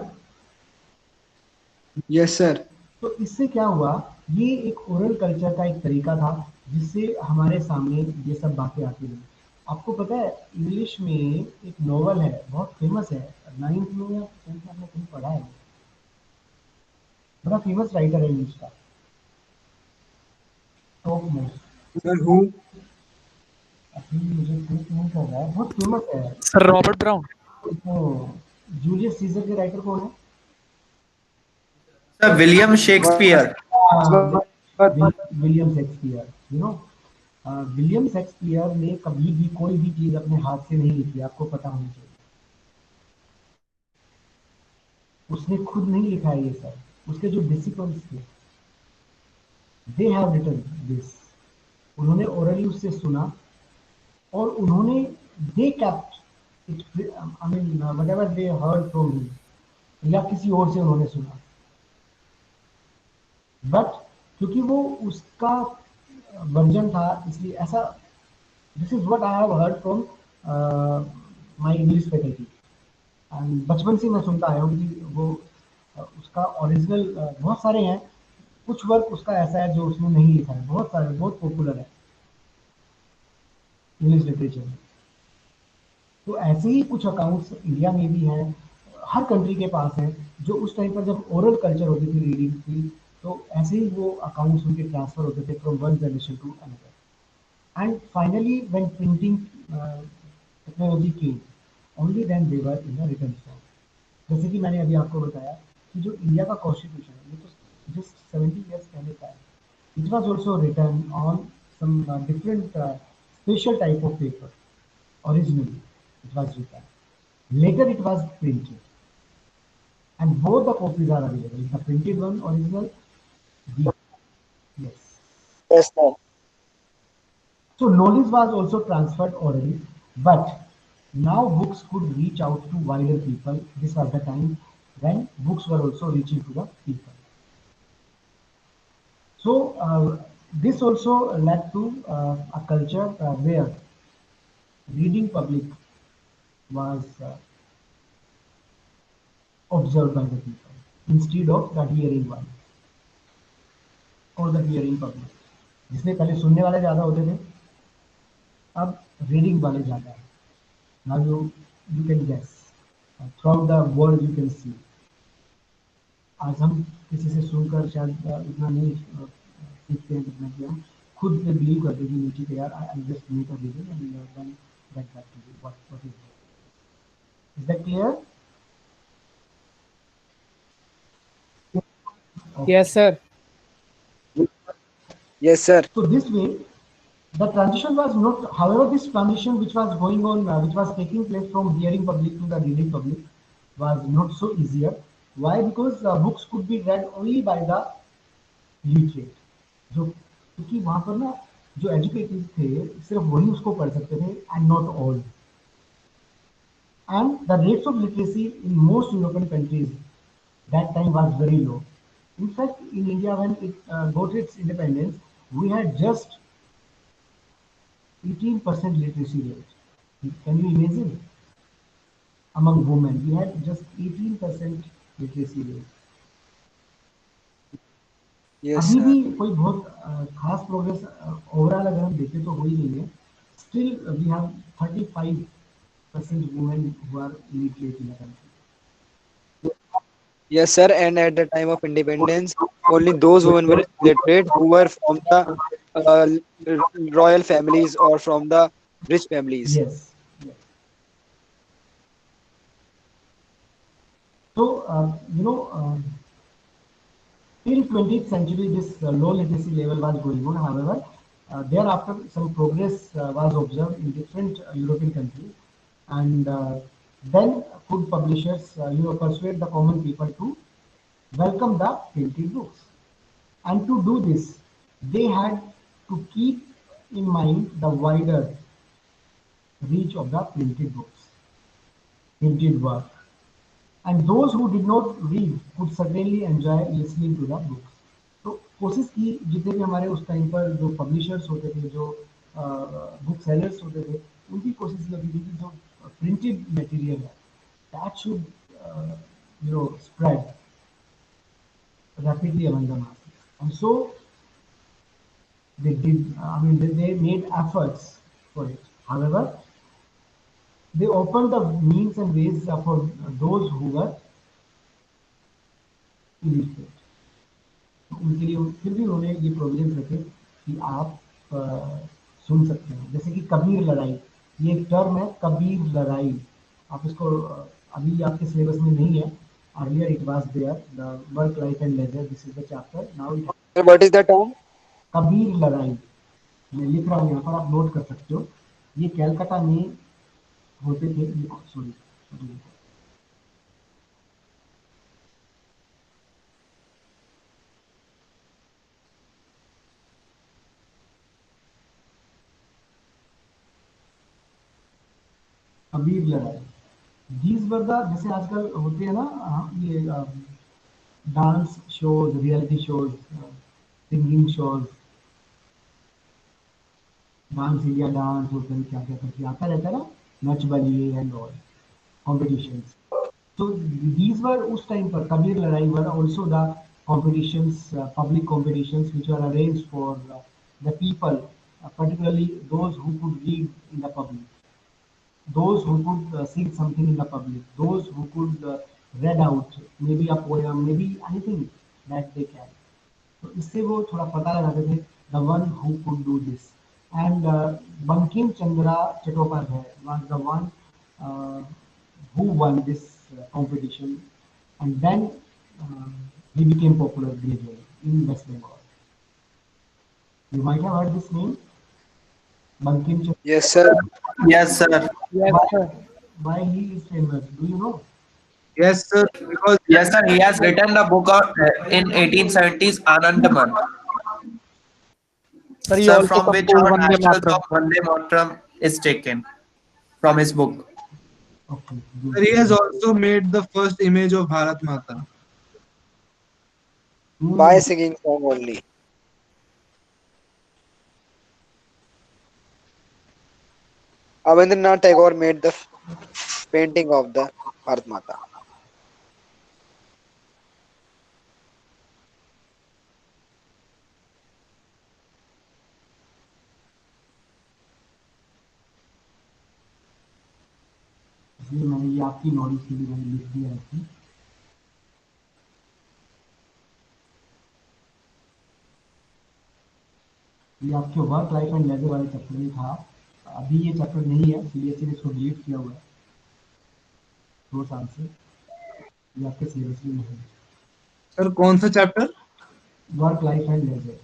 Yes, sir. तो इससे क्या हुआ, ये एक ओरल कल्चर का एक तरीका था जिससे हमारे सामने ये सब बातें आती रही. आपको पता है इंग्लिश में एक नॉवल है बहुत फेमस है, 9th में या 10th में आपने कहीं पढ़ा है, बड़ा फेमस राइटर है इंग्लिश का, टॉप मोस्ट, Sir, who? अभी मुझे क्लिक नहीं कर रहा है, बहुत फेमस है. Sir Robert brown. तो जूलियस सीजर के राइटर कौन है? Sir, William Shakespeare. William Shakespeare. You know, William Shakespeare ने कभी भी कोई भी चीज अपने हाथ से नहीं लिखी, आपको पता होना चाहिए. उसने खुद नहीं लिखा है ये सब, उसके जो डिसिपल्स थे, दे हैव रिटन दिस. उन्होंने ओरली उससे सुना और उन्होंने दे kept it, I mean whatever they heard from him, या किसी और से उन्होंने सुना, बट क्योंकि वो उसका वर्जन था इसलिए ऐसा. This is what I have heard from my English faculty. बचपन से मैं सुनता आया हूँ कि वो उसका ओरिजिनल बहुत सारे हैं, कुछ वर्क उसका ऐसा है जो उसने नहीं लिखा है, बहुत सारे, बहुत पॉपुलर है इंग्लिश लिटरेचर में. तो ऐसे ही कुछ अकाउंट्स इंडिया में भी हैं, हर कंट्री के पास हैं, जो उस टाइम पर जब ओरल कल्चर होती थी रीडिंग की, तो ऐसे ही वो अकाउंट्स उनके ट्रांसफर होते थे from one generation to another. And finally when printing technology came, only then they were in the written form. जैसे कि मैंने अभी आपको बताया कि जो इंडिया का कॉन्स्टिट्यूशन है, ये तो जस्ट 70 years पहले का है. It was also return on some different special type of paper. Originally, it was written. Later, it was printed, and both the copies are available. The printed one, original, the yes. Yes, sir. So knowledge was also transferred orally, but now books could reach out to wider people. This was the time when books were also reaching to the people. So this also led to a culture where reading public was observed by the people instead of the hearing one or the hearing public. जिसमें पहले सुनने वाले ज़्यादा होते थे, अब reading वाले ज़्यादा है. Now you can guess. Throughout the world you can see. आज हम किसी से सुनकर शायद इतना नहीं सीखते हैं जितना कि हम खुद पे बिलीव करते हैं कि नीचे के यार I just make a reading and then get back to you what is that clear? Yes sir. Yes, sir. So this way, the transition was not, however, this transition which was going on, which was taking place from hearing public to the reading public, was not so easier. Why? Because books could be read only by the literate. जो क्योंकि वहाँ पर ना जो educated थे सिर्फ वही उसको पढ़ सकते थे, and not all. And the rates of literacy in most European countries that time was very low. In fact, in India, when it got its independence, we had just 18% literacy rate. Can you imagine? Among women, we had just 18% literacy rate. Yes, अभी भी sir. कोई बहुत खास progress overall अगर हम देखें तो हुई नहीं है. Still we have 35% women who are literate in the country. Yes, sir. And at the time of independence, only those women were literate who were from the uh, royal families or from the rich families. Yes. Yes. So, till 20th century, this low literacy level was going on. However, thereafter some progress was observed in different European countries, And then food publishers, persuade the common people to welcome the printed books. And to do this, they had to keep in mind the wider reach of the printed books, printed work. And those who did not read could certainly enjoy listening to the books. तो कोशिश की जितने भी हमारे उस time पर जो publishers होते थे, जो बुक सेलर्स होते थे, उनकी कोशिश ये होती थी कि जो प्रिंटेड मटेरियल है that should spread rapidly among the masses. And so they did, they made efforts for it. However, they opened the means and ways for those who were illiterate. उनके लिए फिर भी उन्होंने ये प्रोविजन रखे कि आप सुन सकते हैं, जैसे कि कबीर लड़ाई, ये एक टर्म है कबीर लड़ाई। आप इसको अभी आपके सिलेबस में नहीं है, earlier it was there, the work life and leisure, this is the chapter now it. Sir, what is the term? कबीर लड़ाई मैं लिख रहा हूँ यहाँ पर, आप नोट कर सकते हो। ये कैलकाटा में होते थे, सॉरी, कबीर लड़ाई। दीज वर द, जैसे आजकल होते हैं ना, ये dance shows, reality shows, singing shows, dance India dance, और कहीं क्या क्या करके आता रहता है ना, Nach Baliye and all competitions. तो दीज वर उस टाइम पर कबीर लड़ाई were also the competitions, public competitions which are arranged for the people, particularly those who could read in the public, those who could sing something in the public, those who could read out maybe a poem, maybe anything that they can. तो इससे वो थोड़ा पता लगाते थे, the one who could do this. And Bankim Chandra Chattopadhyay was the one who won this competition, and then uh, he became popular gradually in West Bengal. You might have heard this name, Bankim Chandra. Yes, sir. Yes, sir. Yes, Why, sir. why he is famous? Do you know? Yes, sir. Because Yes, sir. He has written the book in 1870s Anandaman, Sir, he sir, also from which composed our Vande national Mataram. song Vande Mataram is taken from his book. Okay, sir, he has good. also made the first image of Bharat Mata. By Hmm. singing song only. Rabindranath Tagore made the painting of the Bharat Mata. इसलिए मैंने ये आपकी knowledge के लिए मैंने लिख दिया है। ये आपके वर्क लाइफ एंड लेजर वाले चैप्टर में था, अभी ये चैप्टर नहीं है, सीबीएसई ने इसको डिलीट किया हुआ है 2 साल से, ये आपके सिलेबस में नहीं है। सर कौन सा chapter? Work life and leisure,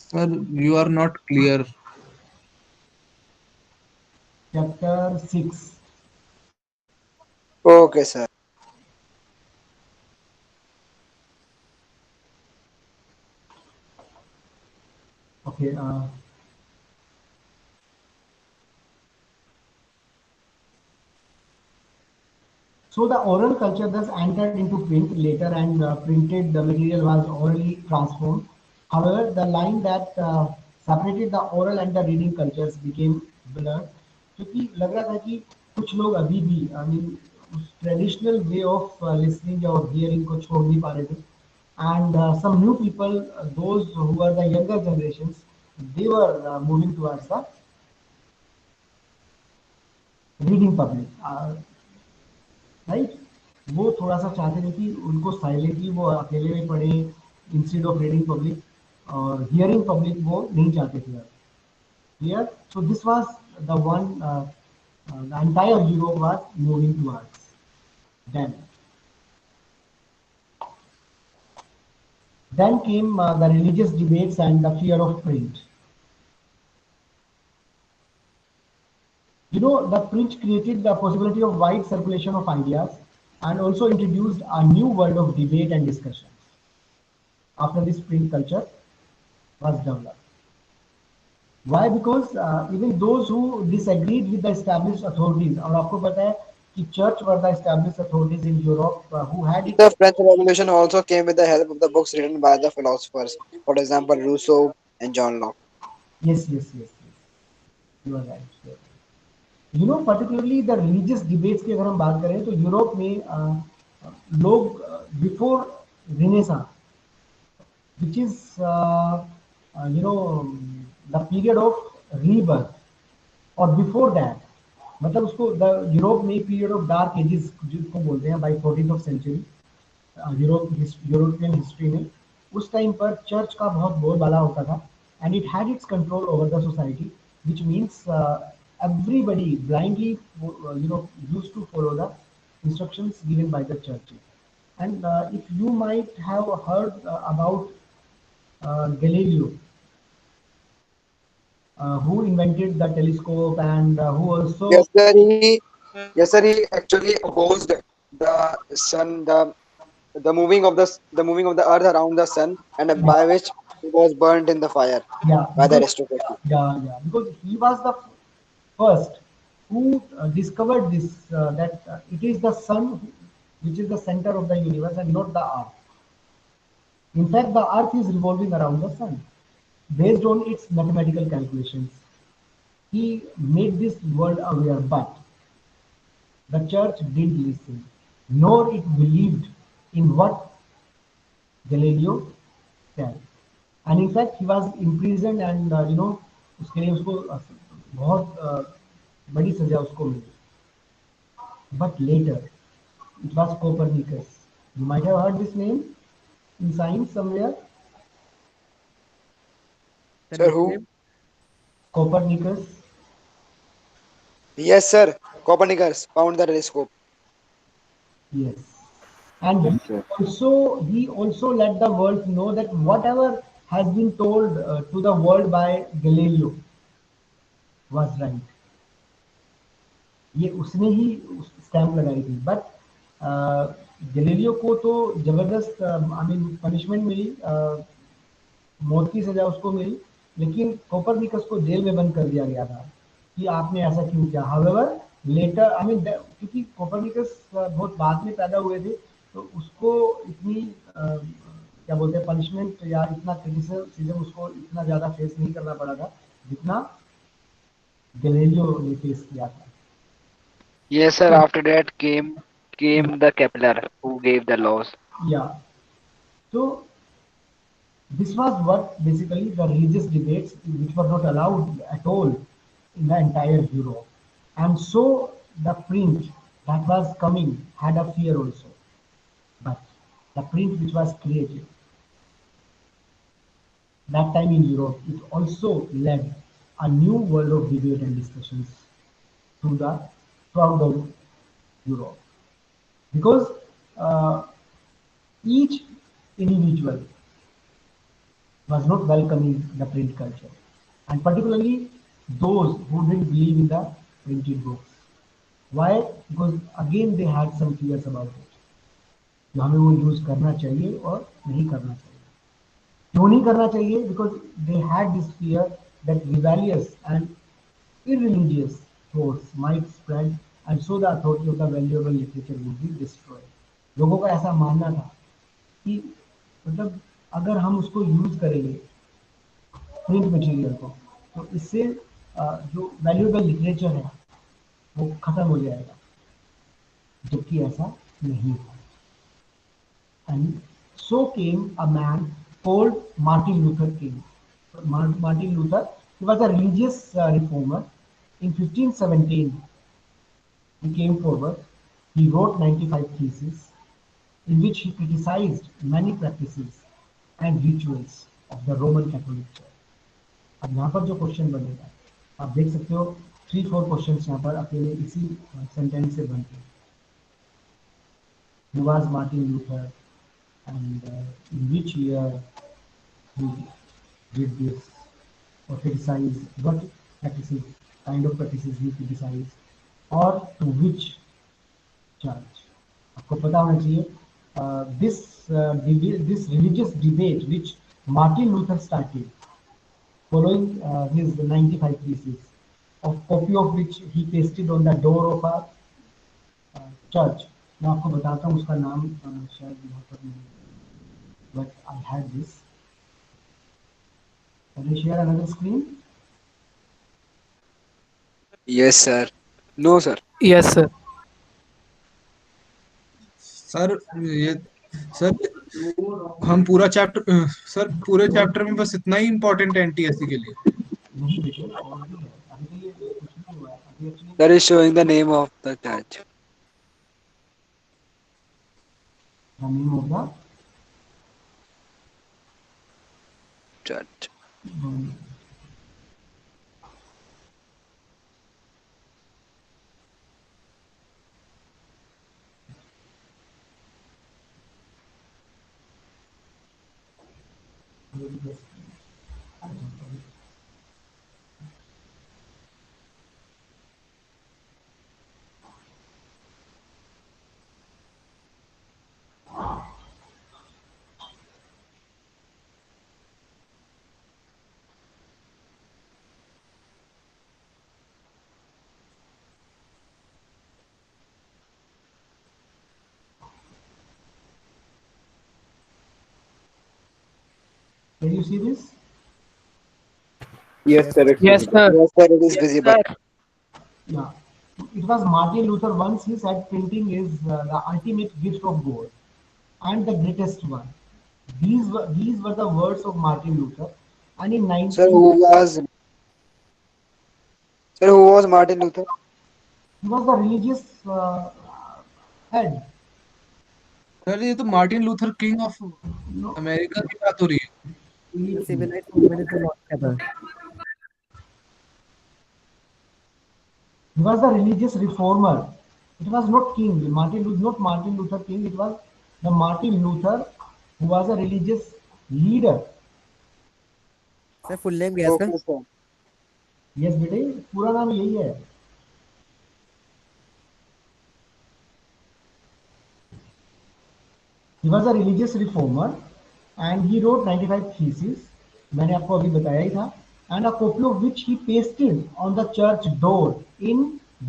Sir, you are not clear. Chapter 6। Okay, sir. Okay, so the oral culture thus entered into print later, and printed the material was orally transformed. However, the line that separated the oral and the reading cultures became blurred, क्योंकि लग रहा था कि कुछ लोग अभी भी, I mean, उस ट्रेडिशनल वे ऑफ लिसनिंग और हियरिंग को छोड़ नहीं पा रहे थे। And some new people, those who were the younger generations, they were moving towards the reading public, right. वो थोड़ा सा चाहते थे कि उनको साइलेंटली वो अकेले में पढ़े इंस्टेड ऑफ रीडिंग पब्लिक, और हियरिंग पब्लिक वो नहीं चाहते थे। Clear? So this was the one, the entire Europe was moving towards then. Then came the religious debates and the fear of print. The print created the possibility of wide circulation of ideas and also introduced a new world of debate and discussions. After this, print culture was developed. Why? Because even those who disagreed with the established authorities, और आपको पता है कि church were the established authorities in Europe who had it. The French Revolution also came with the help of the books written by the philosophers, for example, Rousseau and John Locke. Yes, yes, yes, yes. You are right. You are right. Particularly the religious debates की अगर हम बात करें तो Europe में लोग before Renaissance, which is the period of rebirth, और before that मतलब उसको द यूरोप में पीरियड ऑफ डार्क एजेस जिसको बोलते हैं by 14th century European history में उस टाइम पर चर्च का बहुत बोलबाला होता था and it had it's control over the society which means everybody blindly used to follow the instructions given by the church. And if you might have heard about Galileo, who invented the telescope and who also. Yes, sir. He actually opposed the sun, the moving of the earth around the sun, and Yeah, by which he was burnt in the fire yeah, by the because aristocracy. because he was the first who discovered this that it is the sun which is the center of the universe and not the earth. In fact, the earth is revolving around the sun based on its mathematical calculations. He made this world aware, but the church didn't listen, nor it believed in what Galileo said. And in fact, he was imprisoned and उसके लिए उसको बहुत बड़ी सजा उसको मिली. But later, it was Copernicus. You might have heard this name in science somewhere. Then Sir, which who? name? Copernicus. Yes, sir. Copernicus found the telescope. Yes. And Yes, sir. he also let the world know that whatever has been told to the world by Galileo was right. ये उसने ही stamp लगाई थी but Galileo को तो जबरदस्त I mean punishment मिली मौत की सजा उसको मिली लेकिन कोपरनिकस को जेल में बंद कर दिया गया था कि आपने ऐसा क्यों किया हाउएवर लेटर आई मीन क्योंकि कोपरनिकस बहुत बाद में पैदा हुए थे तो उसको इतनी क्या बोलते हैं पनिशमेंट या इतना क्रिटिसिज्म उसको इतना ज़्यादा फेस नहीं करना पड़ा था जितना गैलीलियो ने फेस किया था. Yes, sir. After that came the Kepler, who gave the laws. Yeah. So this was what basically the religious debates which were not allowed at all in the entire Europe. And so the print that was coming had a fear also. But the print which was created that time in Europe, it also led a new world of debate and discussions through the throughout the Europe. Because uh, each individual was not welcoming the print culture, and particularly those who didn't believe in the printed books. Why? Because again they had some fears about it. कि हमें वो use करना चाहिए और नहीं करना चाहिए. क्यों नहीं करना चाहिए? Because they had this fear that rebellious and irreligious thoughts might spread, and so the authority of the valuable literature would be destroyed. लोगों का ऐसा मानना था कि मतलब अगर हम उसको यूज करेंगे प्रिंट मटेरियल को तो इससे जो वैल्यूएबल लिटरेचर है वो खत्म हो जाएगा जबकि ऐसा नहीं था. And so came a man called Martin Luther King. Martin Luther, he was a religious reformer. In 1517, he came forward. He wrote 95 theses in which he criticized many practices and rituals of the Roman Catholic Church. अब यहाँ पर जो question बनेगा आप देख सकते हो 3-4 question यहाँ पर अकेले इसी सेंटेंस से बनते हैं. Who was Martin Luther and in which year he did this or criticize what practices, kind of practices he criticized, or to which church? आपको पता होना चाहिए this religious debate which Martin Luther started following his 95 theses, of copy of which he pasted on the door of a church. मैं आपको बताता हूँ उसका नाम शायद यहाँ पर नहीं, but I had this. Can I share another screen? Yes, sir. No, sir. Yes, sir. Sir ये सर हम पूरा चैप्टर सर पूरे चैप्टर में बस इतना ही इम्पोर्टेंट है एनटीएससी के लिए। नहीं बेटे और भी है, अभी तो ये कुछ नहीं हुआ है अभी actually. That is showing the name of the church. नहीं होगा। Church. Can you see this? Yes, sir. It's Yes, visible. sir. Yes, sir. It is visible. Yeah. It was Martin Luther once he said printing is the ultimate gift of God and the greatest one. These were the words of Martin Luther. And in Sir, 19 who was Martin Luther? he was the religious head. Sir ये तो Martin Luther king of No, America की बात हो रही है। he, civilised movement तो launch किया था। he was the religious reformer. It was not King. Not Martin Luther King. It was the Martin Luther who was a religious leader. Sir full name क्या है इसका? Okay, sir. Yes, बेटे पूरा नाम यही है. He was a religious reformer and he wrote 95 theses. मैंने आपको अभी बताया ही था. And a copy of which he pasted on the church door in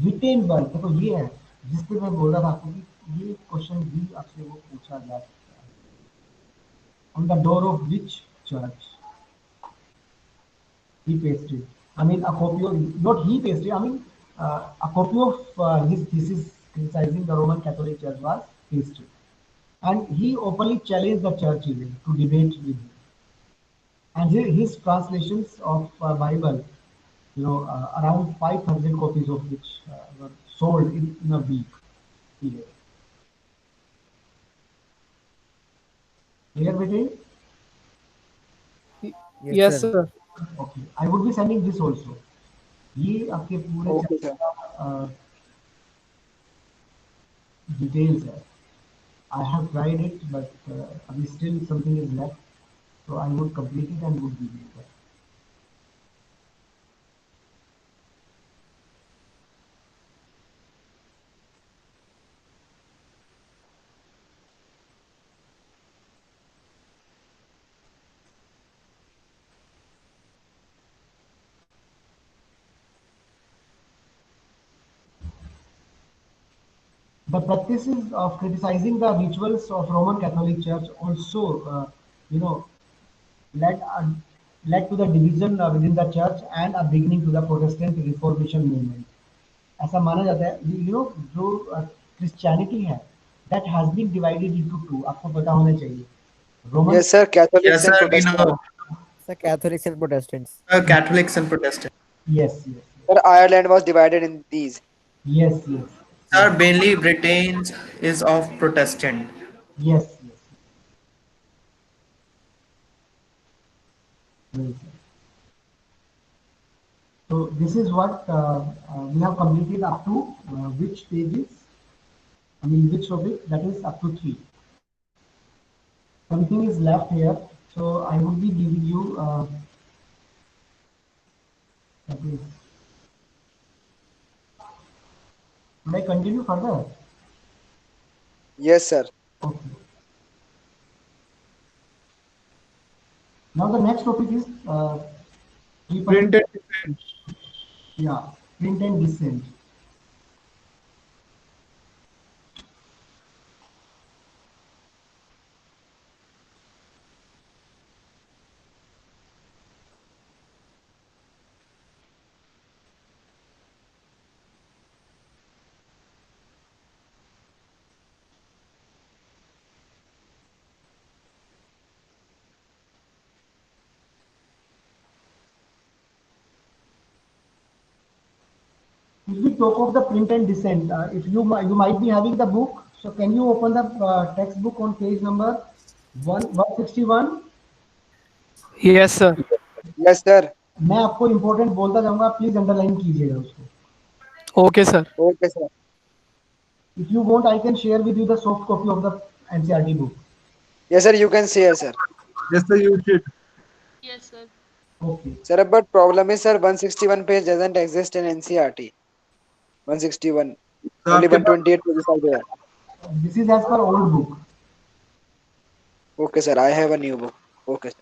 Wittenberg. देखो ये है जिस पे मैं बोल रहा था आपको कि ये क्वेश्चन भी आपसे वो पूछा जा सकता है. On the door of which church he pasted? I mean, a copy of not he pasted. I mean, a copy of his thesis criticizing the Roman Catholic Church was pasted, and he openly challenged the church even to debate with him. And his translations of Bible, around 500 copies of which were sold in a week here. Clear, बेटे? Yes, sir. Okay. I would be sending this also. ये आपके पूरे Okay, sir. Details है. I have tried it, but अभी still something is left, so I would complete it and would give it. The practices of criticizing the rituals of Roman Catholic Church also, you know, led uh, led to the division within the church and a beginning to the Protestant Reformation movement. ऐसा माना जाता है, जो Christianity है, that has been divided into two. आपको पता होना चाहिए. Roman, Yes, sir. Catholics Yes, and sir, we Protestants. know. Sir, Catholics and Protestants. Catholics and Protestants. yes, Sir, Ireland was divided in these. yes, yes, yes, Sir, mainly Britain is of Protestant. yes, yes, yes. Well said. So this is what we have completed up to which pages? I mean, which topic? That is up to 3. Something is left here, so I would be giving you that is Should I continue further? Yes, sir. Okay. Now the next topic is Print repurchase. and defend. Yeah, print and descent. If we talk of the print and descent, if you might be having the book, so can you open the textbook on page number 161? Yes, sir. Yes, sir. मैं आपको important बोलता जाऊंगा, please underline कीजिएगा उसको. Okay, sir. Okay, sir. If you want, I can share with you the soft copy of the NCRT book. Yes, sir. You can share, sir. Yes, sir, you should. Okay. Sir, but problem is, sir, 161 page doesn't exist in NCRT. 161. तो Only आपके पास 128 pages are there. This is as per old book. Okay, sir. I have a new book. Okay, sir.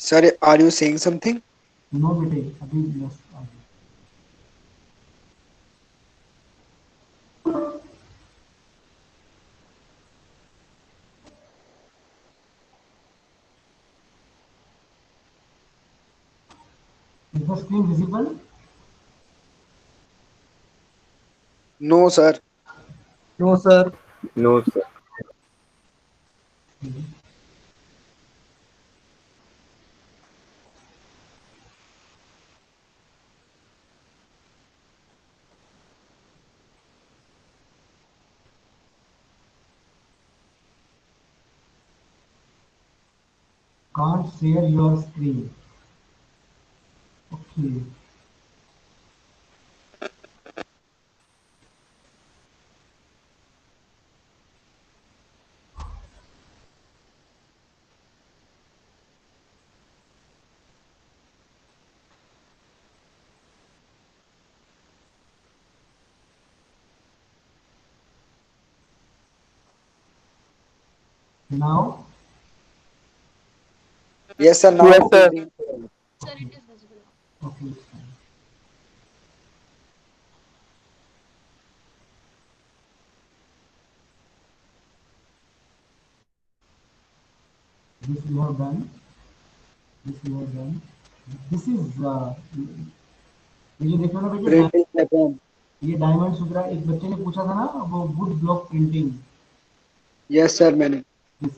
Sir, are you saying something? No बेटे, अभी yes. Is the screen visible? No, sir. No, sir. No, sir. Can't share your screen. Okay. Now, Yes, sir. Now Yes, it is sir. being. okay, okay, it's fine. This we have done. This we have done. This is ये देखो ना बेटे Printing Japan. ये diamond सुधरा एक बच्चे ने पूछा था ना वो would block printing Yes, sir. Many. This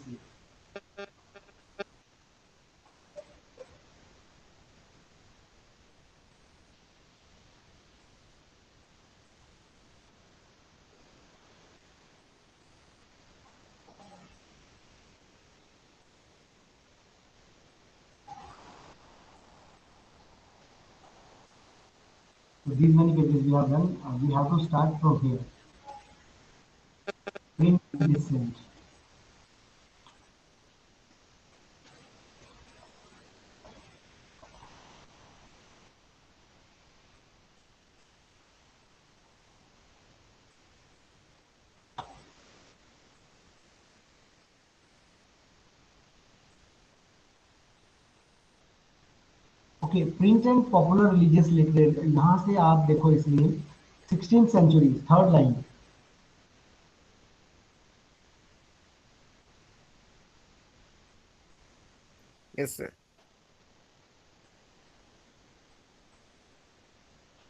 so these many pages we have done we have to start from here print descent okay print and popular religious literature यहाँ से आप देखो इसमें 16th century third line Yes, sir.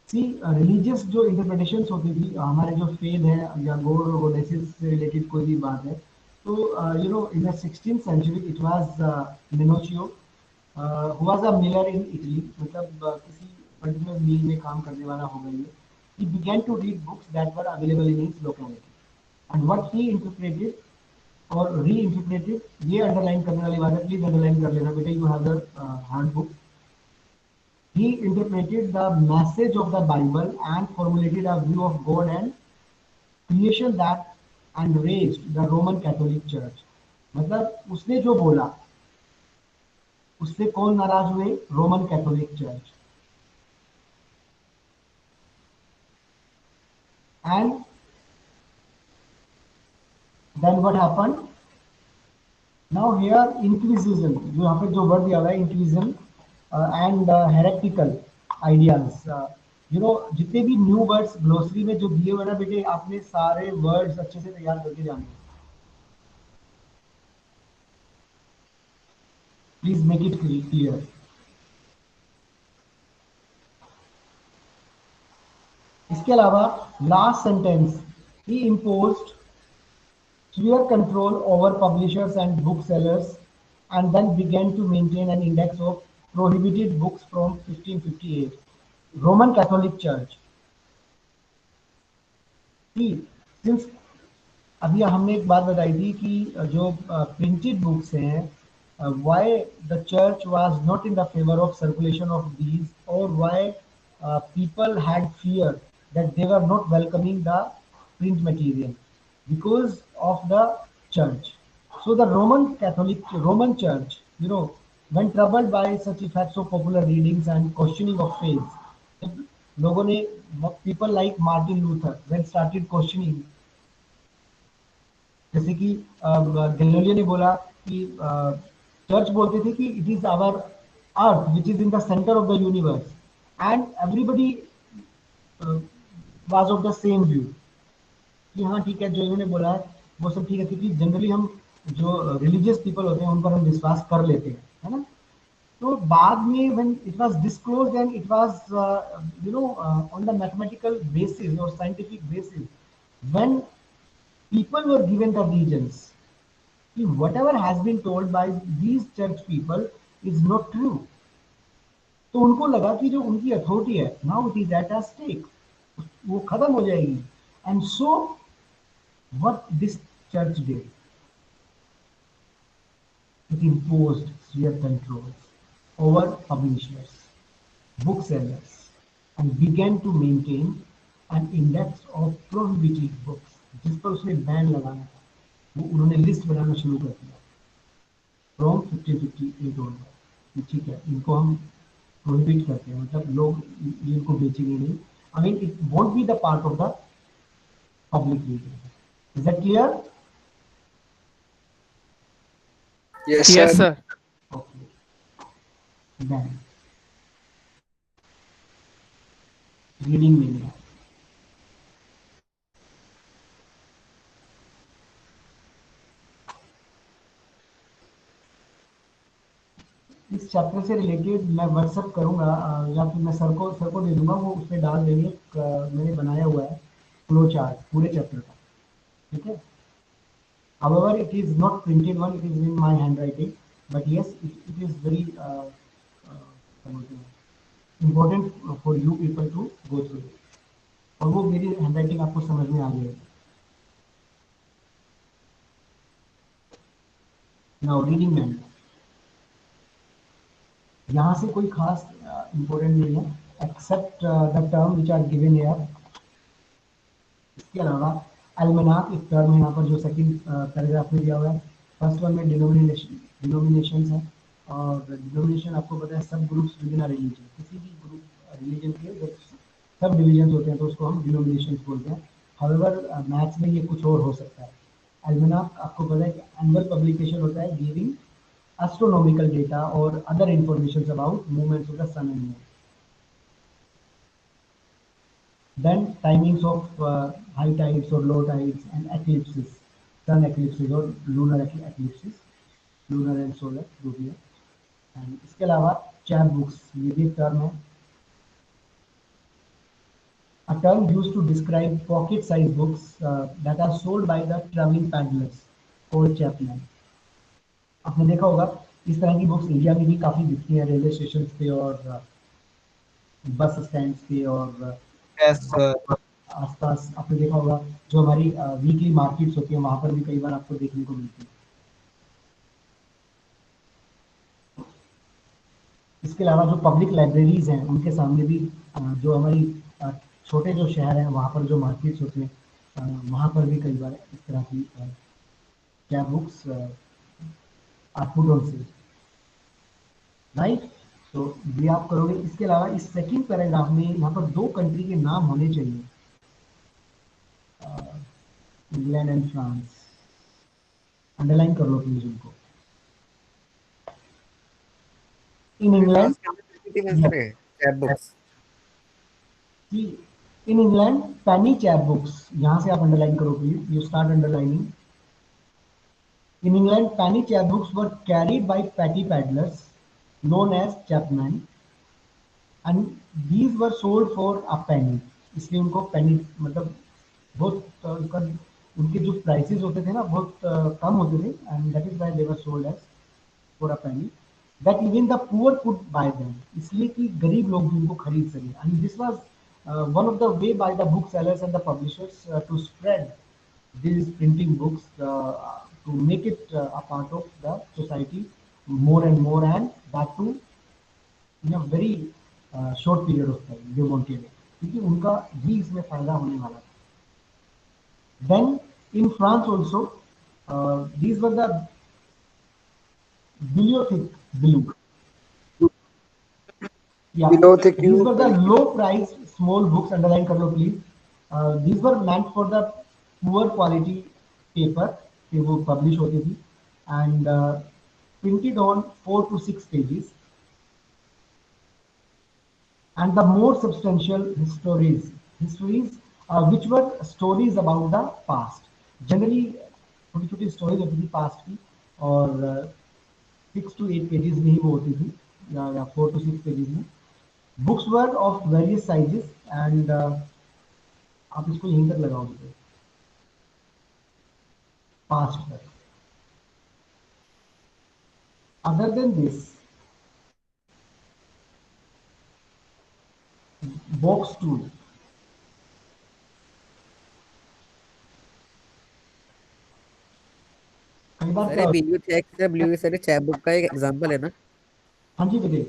See religious जो interpretations होती थी हमारे जो फेथ है या गॉड और गॉडेसेस से रिलेटेड कोई भी बात है तो you know in the 16th century it was Menocchio who was a miller in Italy मतलब किसी पर्टिकुलर मिल में काम करने वाला हो गई है he began to read books that were available in his locality and what he interpreted or reinterpreted ये अंडरलाइन करने वाली बात है प्लीज अंडरलाइन कर लेना बेटा you have the hard book he interpreted the message of the Bible and formulated a view of God and creation that enraged the Roman Catholic Church. मतलब उसने जो बोला उससे कौन नाराज हुए Roman Catholic church and then what happened now here inquisition जो यहाँ पे जो वर्ड दिया हुआ है inquisition and heretical ideas you know जितने भी न्यू वर्ड्स ग्लोसरी में जो दिए हुए ना बेटे आपने सारे वर्ड्स अच्छे से तैयार करके जाने प्लीज मेक इट क्लियर इसके अलावा last sentence he imposed clear control over publishers and booksellers and then began to maintain an index of prohibited books from 1558 roman catholic church see since अभी हमने एक बात बताई थी कि जो प्रिंटेड बुक्स हैं why the church was not in the favour of circulation of these और why people had fear that they were not welcoming the print material because of the church. So the Roman Church, you know, when troubled by such effects of popular readings and questioning of faith, लोगों ने people like Martin Luther when started questioning जैसे कि Galileo ने बोला कि church बोलते थे कि it is our earth which is in the centre of the universe and everybody was of the same view कि हाँ ठीक है जो इन्होंने बोला है वो सब ठीक है क्योंकि जनरली हम जो रिलीजियस पीपल होते हैं उन पर हम विश्वास कर लेते हैं है ना तो बाद में when it was disclosed and it was you know on the mathematical basis or scientific basis when people were given the regions. Whatever has been told by these church people is not true. तो उनको लगा कि जो उनकी authority है now it is at a stake वो खत्म हो जाएगी and so what this church did it imposed severe controls over publishers booksellers and began to maintain an index of prohibited books जिस पर उसने बैन लगाना था वो उन्होंने लिस्ट बनाना शुरू कर दिया फ्रॉम 1558 ऑनवर्ड ठीक है इनको हम प्रोहिबिट करते हैं मतलब लोग इनको बेचेंगे नहीं I mean it won't be the part of the public reading is that clear Yes, Yes, sir. sir. Okay. Then reading mania. इस चैप्टर से रिलेटेड मैं व्हाट्सअप करूंगा या फिर मैं सर को दे दूंगा, वो उसमें डाल देंगे। मैंने बनाया हुआ है फ्लो चार्ट पूरे चैप्टर का, ठीक है। However, it is not printed one, it is in my handwriting, but yes, it is very important for you people to go through it. और वो मेरी हैंडराइटिंग आपको समझ में आ जाएगी। नाउ रीडिंग मैन, यहाँ से कोई खास इम्पोर्टेंट नहीं है except the term which are given here. इसके अलावा अल्मनाक एक टर्म है यहाँ पर जो सेकंड पैराग्राफ में दिया हुआ है। फर्स्ट वन में डिनोमिनेशन है, और डिनोमिनेशन आपको पता है सब ग्रुप्स विद इन रिलीजन, किसी भी ग्रुप रिलीजन के सब डिविजन होते हैं तो उसको हम डिनोमिनेशन बोलते हैं। हाउएवर मैथ्स में ये कुछ और हो सकता है। अल्मनाक आपको पता है कि एनुअल पब्लिकेशन होता है गिविंग एस्ट्रोनॉमिकल डेटा और other information about movements of the sun and moon. Then timings of high tides or low tides and eclipses, sun eclipses or lunar eclipses, lunar and solar जो भी है। And इसके अलावा chap books, ये भी term है, a term used to describe pocket size books that are sold by the traveling paddlers called chapman। आपने देखा होगा इस तरह की बुक्स इंडिया में भी काफी दिखती हैं रेलवे स्टेशन पे और बस स्टैंड पे और यस सर। आसपास आपने देखा होगा जो हमारी वीकली मार्केट्स होती है वहां पर भी कई बार आपको देखने को मिलती है। इसके अलावा जो पब्लिक लाइब्रेरीज हैं उनके सामने भी जो हमारी छोटे जो शहर हैं वहां पर जो मार्केट्स होते हैं वहां पर भी कई बार इस तरह की क्या books are put on sale, right. तो ये आप करोगे। इसके अलावा इस सेकंड पैराग्राफ में यहाँ पर दो कंट्री के नाम होने चाहिए, इंग्लैंड एंड फ्रांस। अंडरलाइन कर लो प्लीज उनको। इन इंग्लैंड, फ्रांस के अंदर कितनी मेंशन है chap books? In England Penney chap books, यहां से आप अंडरलाइन करो please, you start underlining. In England, penny chapbooks were carried by petty paddlers known as chapmen, and these were sold for a penny। इसलिए उनको penny मतलब बहुत उनके जो प्राइसेस होते थे ना बहुत कम होते थे, and that is why they were sold as for a penny that even the poor could buy them। इसलिए कि गरीब लोग भी उनको खरीद सके। And this was one of the way by the booksellers and the publishers to spread these printing books to make it a part of the society more and more, and that too in a very short period of time they wanted it, क्योंकि उनका भी इसमें फायदा होने वाला था। Then in France also these were the bibliothèque blue, yeah, Below the these queue were the quality. low price small books, underline कर लो please। these were meant for the poor quality paper कि वो publish होती थी, and printed on 4 to 6 pages, and the more substantial histories which were stories about the past। generally छोटी छोटी stories होती थी past की, और 6 to 8 पेजेस में ही वो होती थी, या 4 to 6 पेजेस में। Books were of various sizes and आप इसको यहीं तक लगाओगे पास्ट तक। Other than this box tool, कई बार सर क्या ये होता बिलियोथेक ब्लू सर चैप बुक का एक एग्जांपल है ना? है, हाँ जी देखिए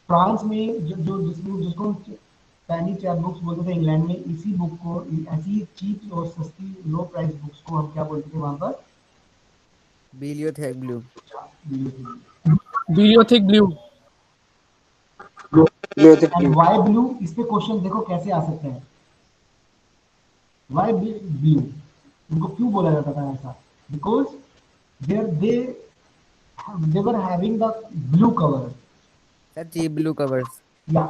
फ्रांस में जिसको पैनी चैप बुक्स बोलते थे इंग्लैंड में, इसी बुक को ऐसी चीप और सस्ती लो प्राइस बुक्स को हम क्या बोलते थे वहां पर, Bibliotheque Bleue. Bibliotheque Bleue. Below the and queue. Why blue, इस पे क्वेश्चन देखो कैसे आ सकता है। वाई ब्लू, उनको क्यों बोला जाता था ऐसा? Because there they They were having the blue cover. Sir, cheap blue covers. Yeah.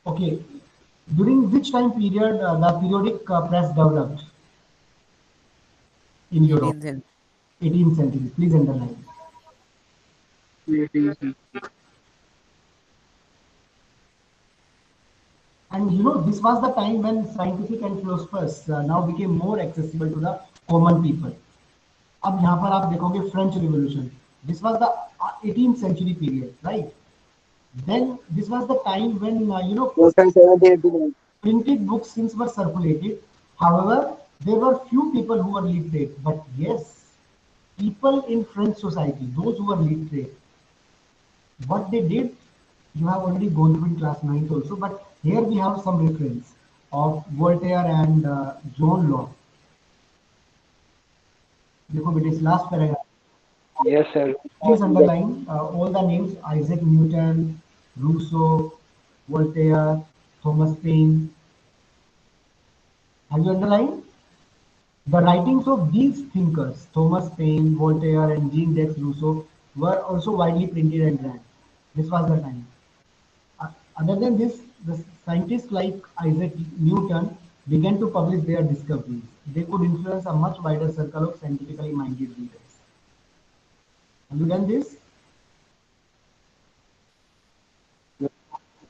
Okay. During which time period the periodic press developed in Europe? 18th century. 18th century. Please underline. And this was the time when scientific and philosophers now became more accessible to the common people. अब यहाँ पर आप देखोगे French revolution. This was the 18th century period, right? Then this was the time when Yes, sir, 1789. printed books since were circulated. However, there were few people who were literate. But yes, people in French society, those who were literate, what they did, you have already gone through in class 9th also. But here we have some reference of Voltaire and John Locke. देखो बेटे इस last paragraph. Yes, sir. Please underline all the names: Isaac Newton, Rousseau, Voltaire, Thomas Paine. Have you underlined? The writings of these thinkers, Thomas Paine, Voltaire, and Jean-Jacques Rousseau, were also widely printed and read. This was the time. Other than this, the scientists like Isaac Newton began to publish their discoveries. They could influence a much wider circle of scientifically minded readers. Have you done this?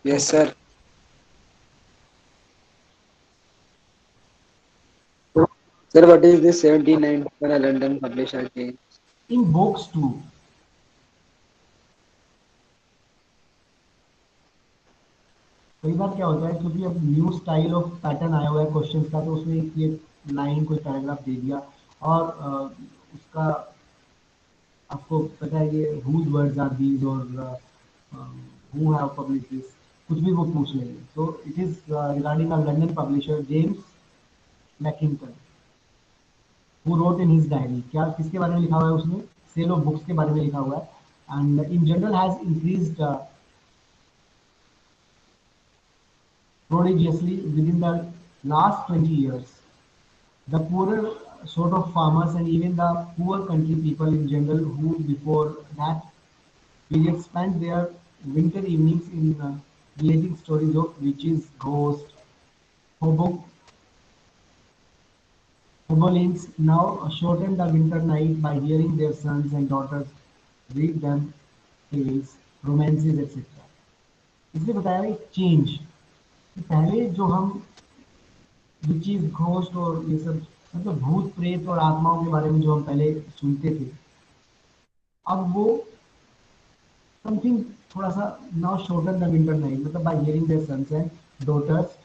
Yes, sir. Sir, what is this 1790 when a London publisher changed? In books too. कई बार क्या होता है, क्योंकि अब new style of pattern आया हुआ है questions का, तो उसमें ये लाइन कोई पैराग्राफ दे दिया और उसका आपको पता है ये whose words are these और who have published this, कुछ भी वो पूछ लेंगे. So it is regarding a London publisher James Mackintosh who wrote in his diary. क्या किसके बारे में लिखा हुआ है उसने? सेल ऑफ बुक्स के बारे में लिखा हुआ है. And in general has increased prodigiously within the last 20 years. The poorer sort of farmers and even the poor country people in general who before that period spent their winter evenings in relating stories of witches, ghosts, hobo, hobgoblins now shorten the winter night by hearing their sons and daughters read them tales, romances, etc. इसलिए बताया एक change. पहले जो हम witches ghost और ये सब मतलब भूत प्रेत और आत्माओं के बारे में जो हम पहले सुनते थे, अब वो समथिंग थोड़ा सा now shorten the winter night, मतलब by hearing their sons and daughters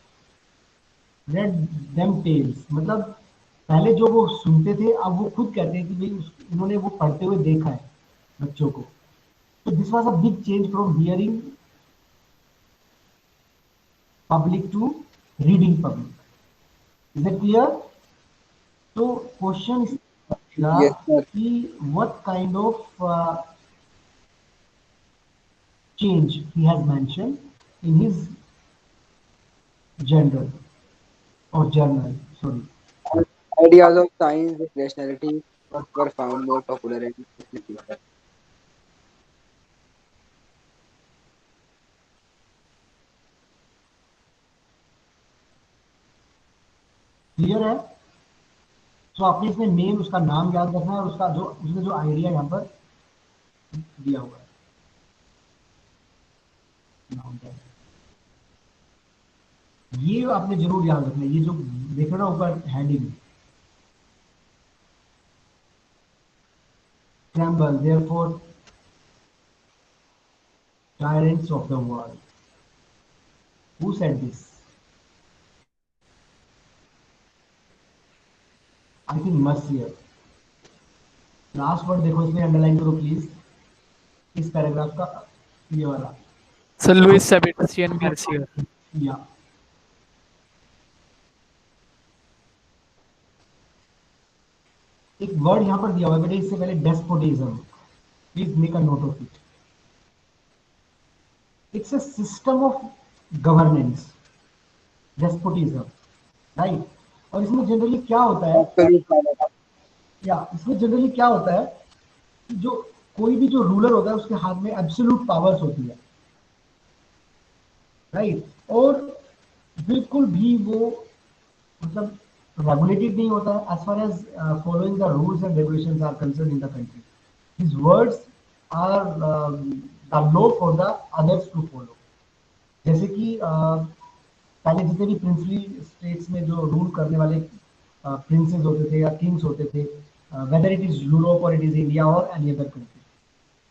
read them tales. मतलब पहले जो वो सुनते थे अब वो खुद कहते हैं कि भाई उन्होंने वो पढ़ते हुए देखा है बच्चों को. तो this was a big change from hearing public to reading public. Is it clear? तो क्वेश्चन Yes, sir. कि what kind of change he has mentioned in his general or journal, sorry. Ideas of science and rationality were found more popular and effective. Clear है? तो आपने इसमें main उसका नाम याद रखना है और उसका जो उसने जो आइडिया यहाँ पर दिया हुआ है. नाम क्या है? ये आपने जरूर याद रखना है. ये जो देख रहे हो ऊपर heading, tremble therefore tyrants of the world. Who said this? I think Mercier. Last word देखो इसमें, अंडरलाइन करो प्लीज इस पैराग्राफ का, ये वाला. Sir Louis Sebastian Mercier. या एक वर्ड यहाँ पर दिया हुआ है बेटे, इससे पहले despotism. Please make a note of it. It's a system of governance, despotism, right? और इसमें जनरली क्या होता है, Absolute power. या इसमें जनरली क्या होता है कि जो कोई भी जो रूलर होता है उसके हाथ में एब्सोल्यूट पावर्स होती है, राइट। और बिल्कुल भी वो मतलब रेगुलेटेड नहीं होता है as far as following the rules and regulations are concern in the country. His words are the law for the others to follow. जैसे कि पहले जितने भी प्रिंसली स्टेट्स में जो रूल करने वाले प्रिंसेस होते थे या किंग्स होते थे, वेदर इट इज यूरोप और इट इज इंडिया और एनी अदर कंट्री,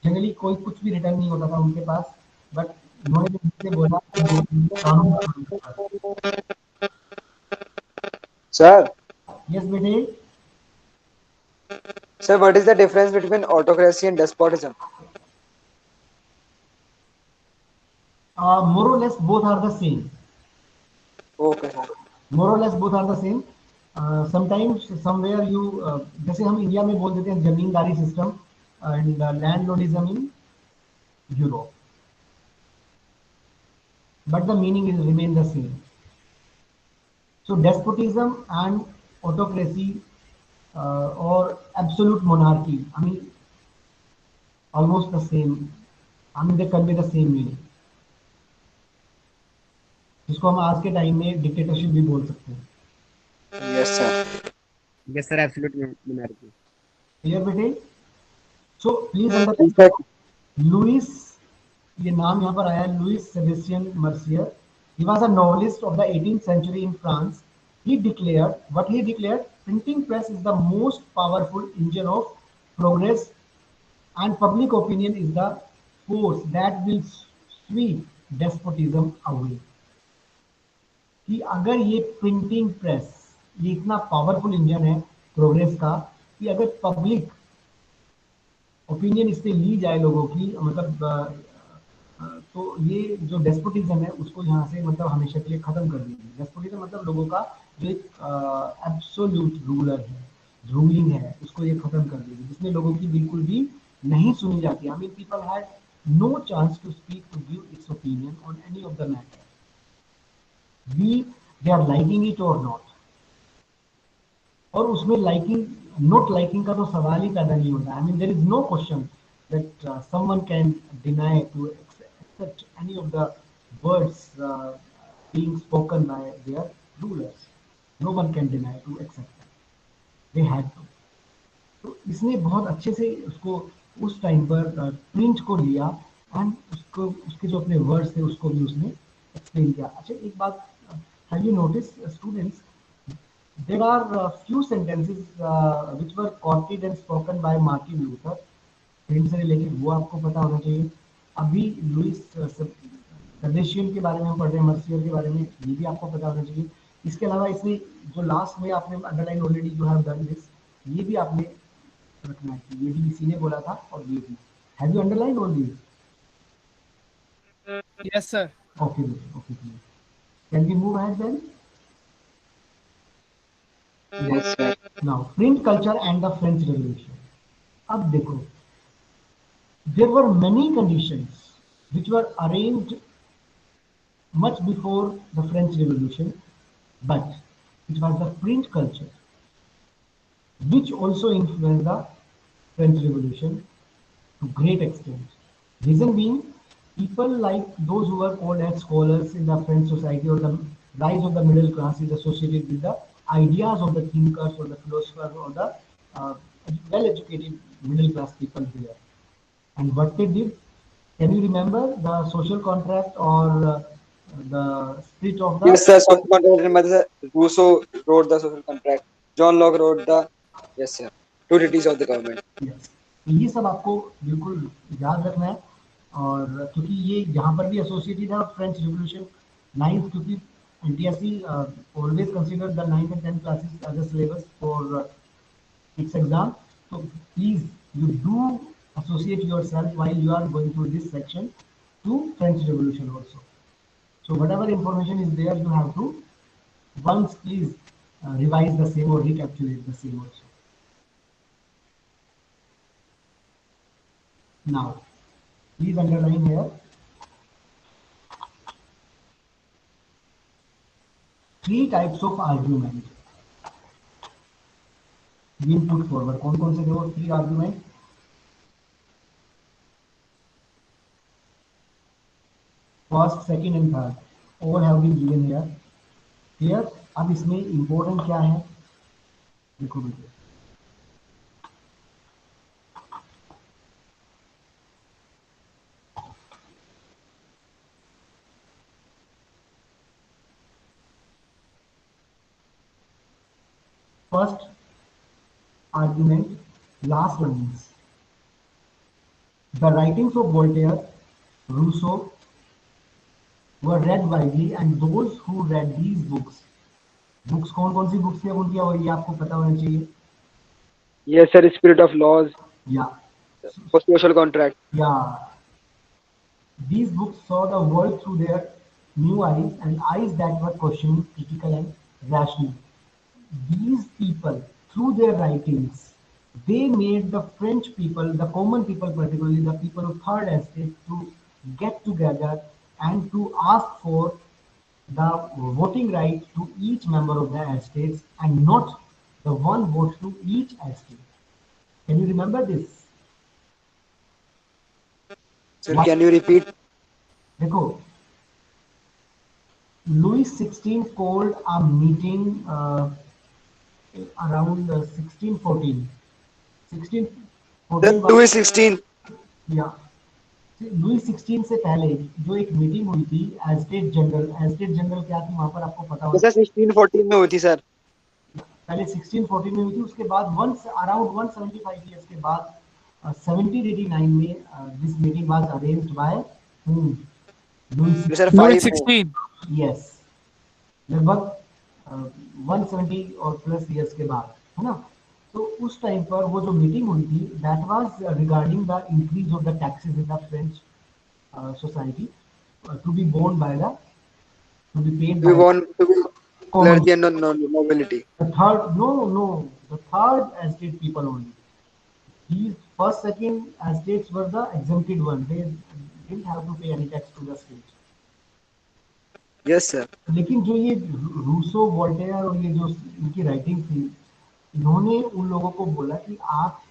जनरली कोई कुछ भी रिटर्न नहीं होता था उनके पास, बट उन्होंने जो मुझसे बोला कि वो कानून follow करता Sir, है। यस बेटे। sir, what is the difference between autocracy and despotism? More or less both are the same. Okay, sir. More or less both are the same. Sometimes somewhere you, जैसे हम India में बोल देते हैं zamindari system and landlordism in Europe, but the meaning is remain the same. So despotism and autocracy or absolute monarchy, I mean almost the same. I mean they convey the same meaning. जिसको हम आज के time में dictatorship भी बोल सकते हैं। Yes, sir. Yes, sir. Absolute monarchy. Clear बेटे? So please In fact, understand Louis, ये नाम यहाँ पर आया है, Louis Sebastien Mercier. He was a novelist of the 18th century in France. He declared, printing press is the most powerful engine of progress and public opinion is the force that will sweep despotism away. कि अगर ये printing press ये इतना powerful engine है progress का कि अगर public opinion इससे ली जाए लोगों की, मतलब तो ये जो डेस्पोटिज्म है उसको यहाँ से मतलब हमेशा के लिए खत्म कर देगी। डेस्पोटिज्म मतलब लोगों का जो एक एब्सोल्यूट रूलर है, रूलिंग है, उसको ये खत्म कर देगी, जिसमें लोगों की बिल्कुल भी नहीं सुनी जाती। I mean people had no chance to speak, to give its opinion on any of the matter, be they are liking it और नॉट। और उसमें लाइकिंग नॉट लाइकिंग का तो सवाल ही पैदा नहीं होता। I mean there is no question that someone can deny to accept any of the words being spoken by their rulers. No one can deny to accept that. They had to. तो इसने बहुत अच्छे से उसको उस time पर print को लिया एंड उसको उसके जो अपने वर्ड्स थे उसको भी उसने एक्सप्लेन किया। अच्छा एक बात, have you notice students, there are few sentences which were quoted and spoken by Martin Luther, print से रिलेटेड, वो आपको पता होना चाहिए। अभी लुइस सेबेस्टियन के बारे में हम पढ़ रहे हैं, मर्सियर के बारे में, ये भी आपको पता होना चाहिए। इसके अलावा इसमें जो लास्ट में आपने underline already you have done this, ये भी आपने रखना है कि ये भी इसी ने बोला था और ये भी। Have you underline all these? Yes, sir. Okay okay, can we move ahead then? Yes, sir. Now print culture and the French revolution. अब देखो, there were many conditions which were arranged much before the French Revolution, but it was the print culture which also influenced the French Revolution to great extent. Reason being, people like those who were called as scholars in the French society, or the rise of the middle class is associated with the ideas of the thinkers or the philosophers or the uh, well-educated middle class people there. And what they did, can you remember the social contract or the spirit of the? yes, sir. Social contract. Mother Rousseau wrote the social contract. John Locke wrote the, yes, sir, two treaties of the government. Yes. तो ये सब आपको बिल्कुल याद रखना है, और क्योंकि ये यहाँ पर भी एसोसिएटेड है फ्रेंच रिवोल्यूशन नाइन्थ, क्योंकि NTRC always consider the ninth and tenth classes as a syllabus for its exam. So please you do associate yourself while you are going through this section to French Revolution also. So whatever information is there, you have to once please revise the same or recapitulate the same also. Now, please underline here three types of argument. been put forward. कौन-कौन से थे वो 3 argument? First, second and third. All have been given here. Clear? अब इसमें important क्या है? देखो बेटे. First argument, last lines. The writings of Voltaire, Rousseau were read widely, and those who read these books, कौन-कौन सी books थी अब उनकी, और ये आपको पता होना चाहिए. Yes, sir. Spirit of laws Yeah, for social contract. yeah. These books saw the world through their new eyes, and eyes that were questioning, critical, and rational. These people, through their writings, they made the French people, the common people, particularly the people of third estate, to get together and to ask for the voting right to each member of the estates, and not the one vote to each estate. Can you remember this? Sir, can you repeat? देखो, Louis XVI called a meeting around 1614. Sir, 1614 Louis 16. या Louis 16 से पहले जो एक meeting हुई थी estate general क्या थी वहां पर आपको पता होगा. सर 1614 में हुई थी सर. पहले 1614 में हुई थी, उसके बाद वंस अराउंड 175 इयर्स के बाद 1789 में this meeting was arranged bye Louis sir Louis 5 में. 16. यस, लगभग 170 और प्लस इयर्स के बाद, है ना. तो उस टाइम पर वो जो मीटिंग हुई थी, that was regarding the increase of the taxes in the French society to be borne by the to be paid We by want to be common. clergy and nobility. The third, no, the third estate people only. These first, second estates were the exempted one. They didn't have to pay any tax to the state. Yes, sir. लेकिन जो ये Rousseau Voltaire और ये जो इनकी writing थी, इन्होंने उन लोगों को बोला कि आप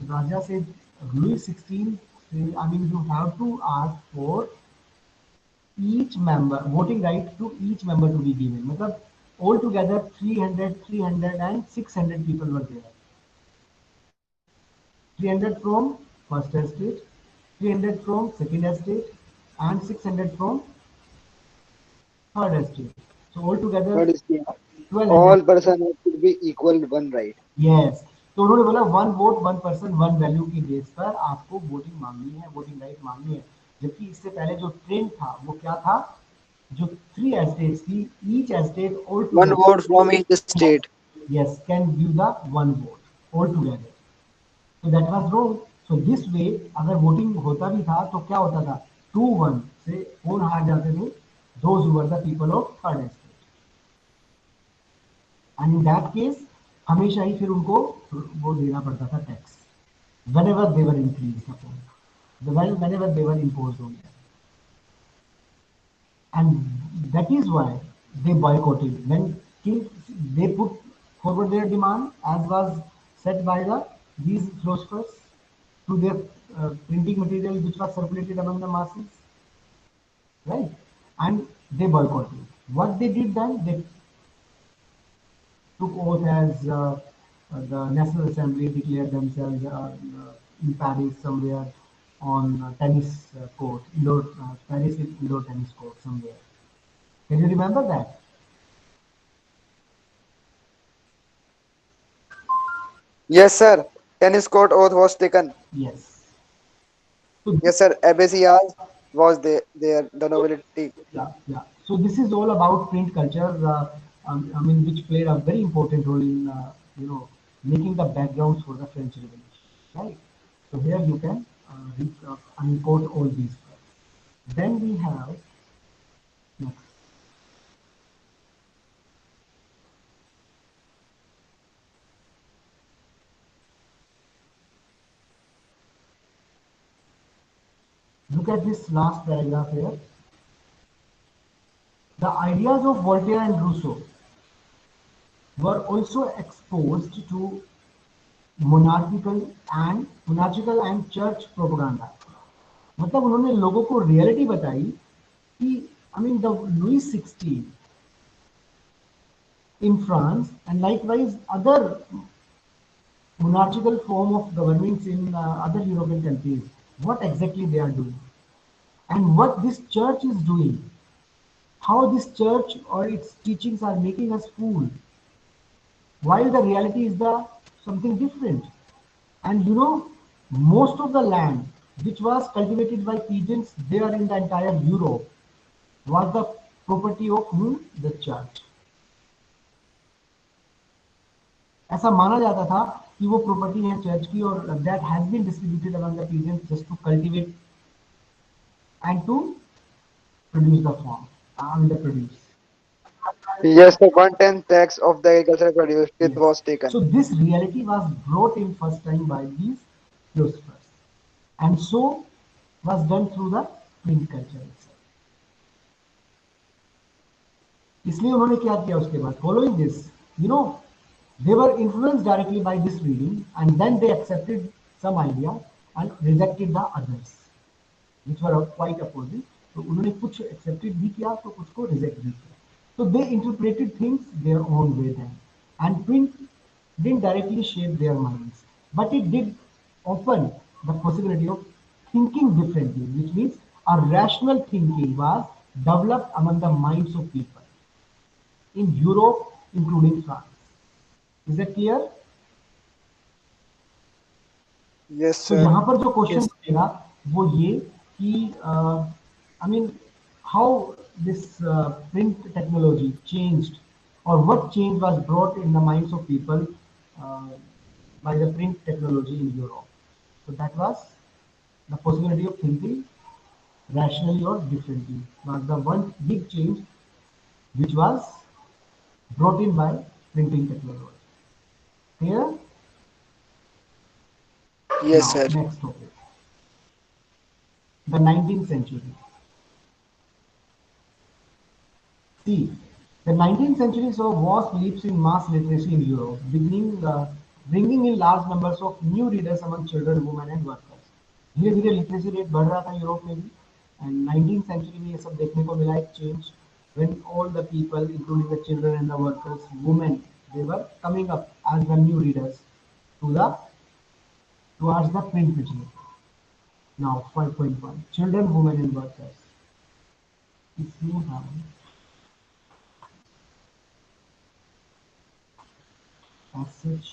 राजा से लुई 16 से, I mean you have to ask for each member voting right to each member to be given. मतलब all together 300 and 600 people were there. 300 from first estate, 300 from second estate, and 600 from third estate. So all together What is the 1200. all person should be equal one right. Yes. तो उन्होंने बोला one vote one person one value की base पर आपको voting मांगनी है, voting right मांगनी है. जबकि इससे पहले जो ट्रेंड था वो क्या था, जो 3 estates थी, each estate all One together, vote from each state. yes, can give the one vote all together. So that was wrong. So this way अगर वोटिंग होता भी था तो क्या होता था, 2-1 से कौन हार जाते थे, those who were the people of third estate. And in that case हमेशा ही फिर उनको वो देना पड़ता था tax, whenever they were increased upon, whenever they were imposed on them. And that is why they boycotted. When king, they put forward their demand as was set by these philosophers to their printing material which was circulated among the masses, right? And they boycotted. What they did then, they took oath as the National Assembly declared themselves in Paris somewhere on tennis court, Paris indoor tennis court somewhere. Can you remember that? Yes, sir. Tennis court oath was taken. Yes. So Yes, sir. Abbasias was there. The nobility. yeah. So this is all about print culture. I mean, which played a very important role in making the backgrounds for the French Revolution, right? So here you can unquote all these. Then we have next. Look at this last paragraph here. The ideas of Voltaire and Rousseau were also exposed to monarchical and church propaganda. मतलब उन्होंने लोगों को reality बताई कि आई mean the Louis 16 in France and likewise other monarchical form of governments in other European countries, what exactly they are doing and what this church is doing, how this church or its teachings are making us fool, while the reality is the something different. And you know, most of the land which was cultivated by peasants there in the entire Europe was the property of whom? The church. ऐसा माना जाता था कि वो property है church की और that has been distributed among the peasants just to cultivate and to produce the farm and the produce. Yes, the 1/10 tax of the agricultural produce it Yes. was taken. So this reality was brought in first time by these philosophers, and so was done through the print culture itself. इसलिए उन्होंने क्या किया उसके बाद following this, you know, they were influenced directly by this reading and then they accepted some idea and rejected the others which were quite opposite. तो उन्होंने कुछ accepted भी किया तो कुछ को reject भी किया. So they interpreted things their own way then, and print didn't directly shape their minds, but it did open the possibility of thinking differently, which means a rational thinking was developed among the minds of people in Europe, including France. Is that clear? Yes, तो sir. यहाँ पर जो question Yes. बनेगा वो ये कि I mean how this print technology changed or what change was brought in the minds of people by the print technology in Europe. So that was the possibility of thinking rationally or differently was the one big change which was brought in by printing technology. Clear? Yes, Now, sir. next topic. The 19th century. See, the 19th century saw vast leaps in mass literacy in Europe, bringing in large numbers of new readers among children, women and workers. धीरे धीरे literacy rate बढ़ रहा था Europe में भी and 19th century में ये सब देखने को मिला एक change when all the people including the children and the workers women they were coming up as the new readers to the towards the print medium. Now 5.1 children women and workers. If you have as such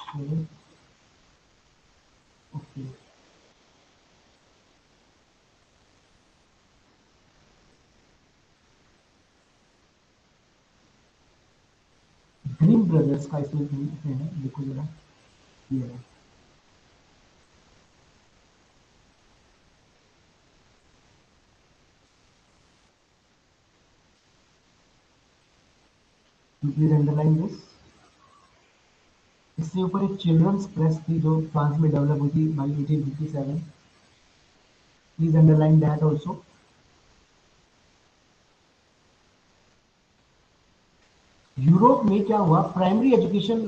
okay. Green brothers का इसमें है देखो जरा ये है please underline this इसके ऊपर एक चिल्ड्रंस प्रेस थी जो फ्रांस में डेवलप हुई थी by 1857 please underline that also Europe में क्या हुआ primary education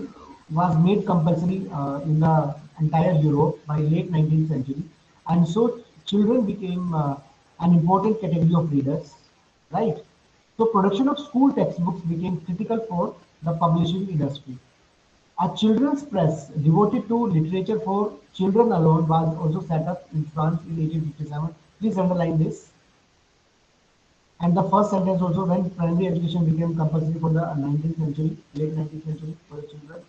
was made compulsory in the entire Europe by late 19th century, and so children became an important category of readers, right? So production of school textbooks became critical for the publishing industry. A children's press devoted to literature for children alone was also set up in France in 1857. Please underline this. And the first sentence also when primary education became compulsory for the 19th century, late 19th century for the children.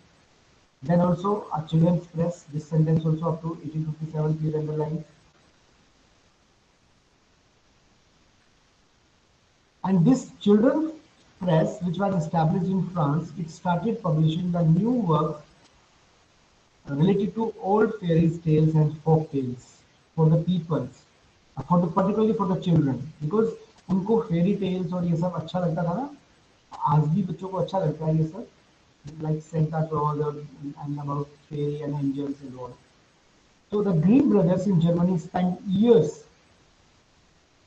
Then also a children's press, this sentence also up to 1857, please underline. And this children's press, which was established in France, it started publishing the new works related to old fairy tales and folk tales for the peoples, for the particularly for the children, because उनको fairy tales और ये सब अच्छा लगता था ना आज भी बच्चों को अच्छा लगता है ये सब like Santa Claus and about fairy and angels and all. So the Grimm brothers in Germany spent years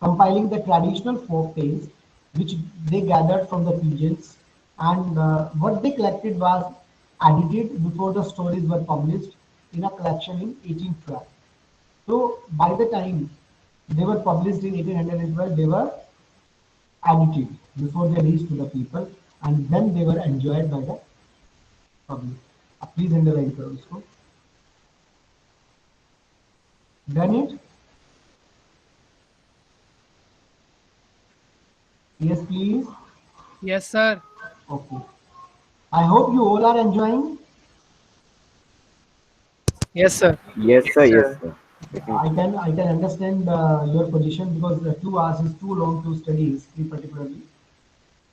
compiling the traditional folk tales which they gathered from the pigeons, and what they collected was edited before the stories were published in a collection in 1812. So by the time they were published in 1812, they were edited before they reached to the people, and then they were enjoyed by the public. Please underline करो इसको. Done it? Yes, please. Yes, sir. Okay. I hope you all are enjoying. Yes, sir. Yes, sir. Yes, sir. I can understand your position because 2 hours is too long to study history particularly.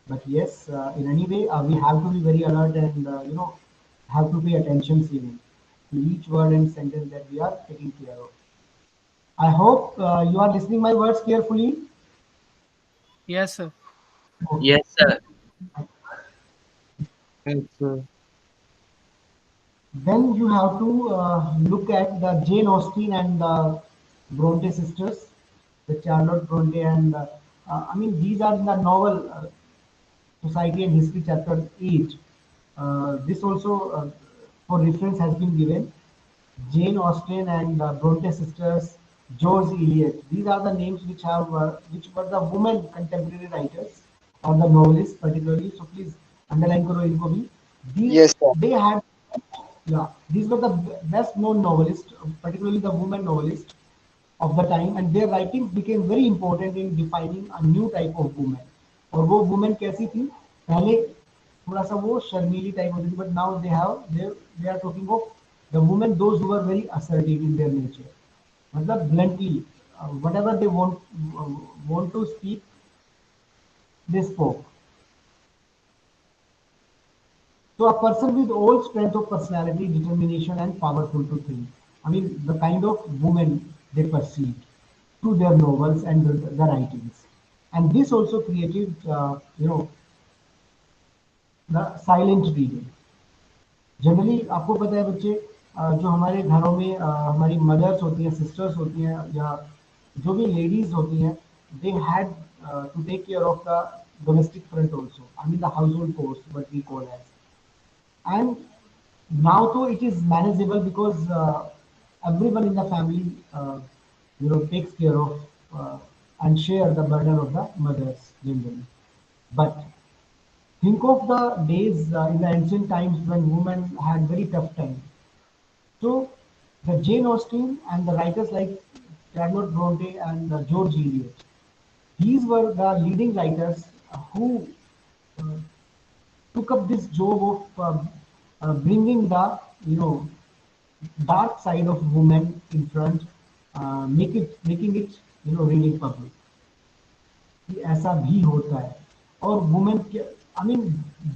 But yes, in any way, we have to be very alert and have to pay attention even to each word and sentence that we are taking care of. I hope you are listening my words carefully. Yes, sir. Okay. Yes, sir. Yes, sir. Then you have to look at the Jane Austen and the Bronte sisters, the Charlotte Bronte and I mean these are in the novel Society and History chapter 8. This also for reference has been given. Jane Austen and the Bronte sisters, George Eliot. These are the names which were the women contemporary writers or the novelists particularly. So please underline karo inko bhi. Yes, sir. They had yeah, these were the best known novelists, particularly the women novelists of the time, and their writings became very important in defining a new type of woman. और वो woman कैसी थी? पहले थोड़ा सा वो शर्मीली type होती थी, but now they are talking of the women those who were very assertive in their nature. मतलब bluntly, whatever they want to speak, they spoke. So a person with all strength of personality, determination, and powerful to think. I mean, the kind of woman they perceived through their novels and the writings. And this also created, the silent reading. Generally आपको पता है बच्चे जो हमारे घरों में हमारी mother's होती हैं सिस्टर्स होती हैं या जो भी लेडीज होती हैं they had to take care of the domestic front also I mean the household course what we call as and now though it is manageable because everyone in the family takes care of and share the burden of the mothers generally. But think of the days in the ancient times when women had very tough time. So the Jane Austen and the writers like Charlotte Bronte and George Eliot, these were the leading writers who uh, took up this job of bringing the dark side of women in front, making it really public. कि ऐसा भी होता है और women I mean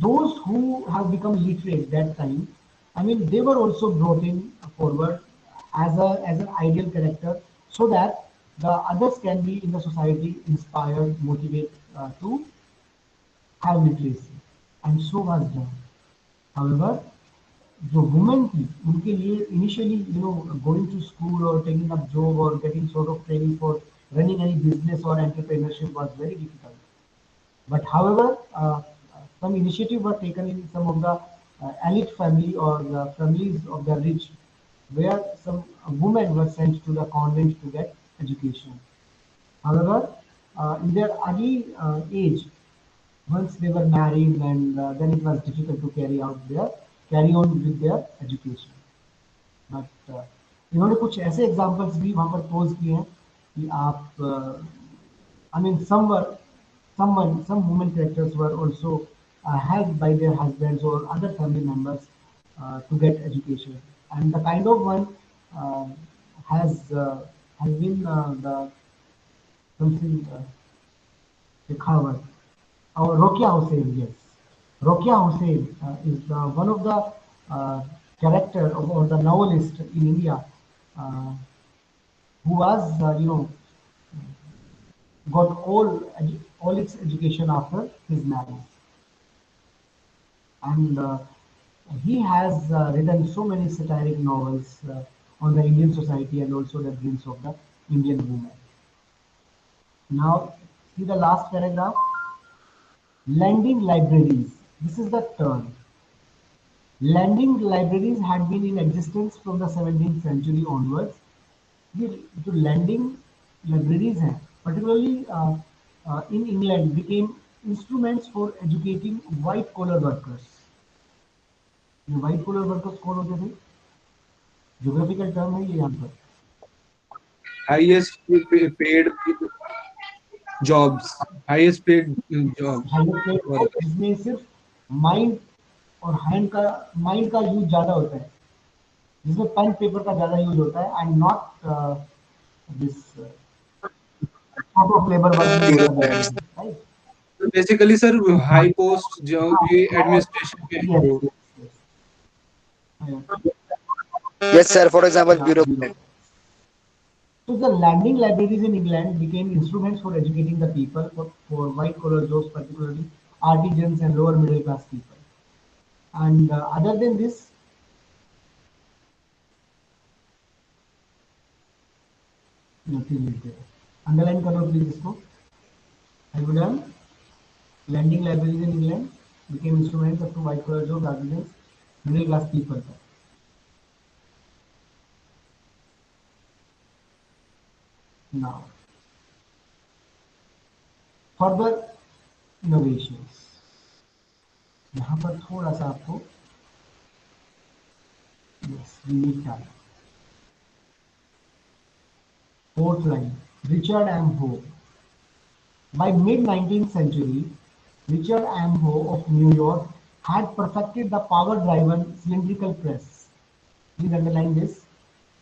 those who have become literate that time I mean they were also brought in forward as an ideal character so that the others can be in the society inspired motivated to have literacy and so was done. However, जो women थी उनके लिए initially going to school और taking up job और getting sort of training for running any business or entrepreneurship was very difficult. But however, some initiative were taken in some of the elite family or families of the rich, where some women were sent to the convent to get education. However, in their early age, once they were married and then it was difficult to carry on with their education. But इन्होंने कुछ ऐसे examples भी वहाँ पर pose किए हैं कि आप I mean some women characters were also helped by their husbands or other family members to get education, and the kind of one uh, has been the something Shekhawat. Or Rokia Hussain, yes. Rokia Hussain is one of the character or the novelist in India uh, who was, got all its education after his marriage. And he has written so many satiric novels on the Indian society and also the dreams of the Indian woman. Now, see the last paragraph. Lending libraries. This is the term. Lending libraries had been in existence from the 17th century onwards. ये जो lending libraries हैं, particularly in England, became instruments for educating white collar workers. ये white collar workers कौन होते थे? Geographical term है ये यहाँ पर. highest paid jobs, highest paid jobs. Higher paid job जिसमें सिर्फ माइंड और हैंड का माइंड का यूज ज्यादा होता है, जिसमें पेन पेपर का ज्यादा यूज होता है and not this type of labour work नहीं होता है, right? So basically, sir, high post जो ये administration में Yes, हो. yes, yes. Yes, sir. For example, Yeah, bureau. bureau. So the lending libraries in England became instruments for educating the people for white collar jobs, particularly artisans and lower middle class people. And other than this, nothing is there. Underline करो please इसको. Have you done? Lending libraries in England became instruments of white collar jobs, artisans, middle class people. Now, further innovations. यहाँ पर थोड़ा सा आपको yes, we need time. Fourth line, Richard M. Ho. By mid-19th century, Richard M. Ho of New York had perfected the power-driven cylindrical press. Please underline this.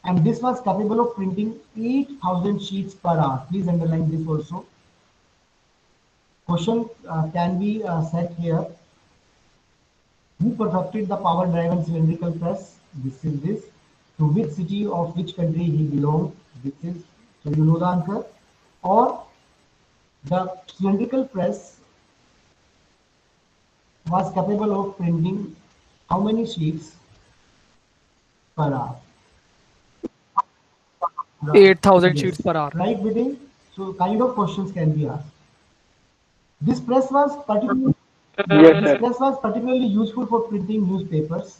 And this was capable of printing 8,000 sheets per hour. Please underline this also. Question can be set here. Who perfected the power-driven cylindrical press? This is this. To which city of which country he belonged? This is. So you know the answer. Or the cylindrical press was capable of printing how many sheets per hour? 8,000 Yes. sheets per hour. Right, Vijay? So kind of questions can be asked. This press was particularly Yes, this sir. press was particularly useful for printing newspapers.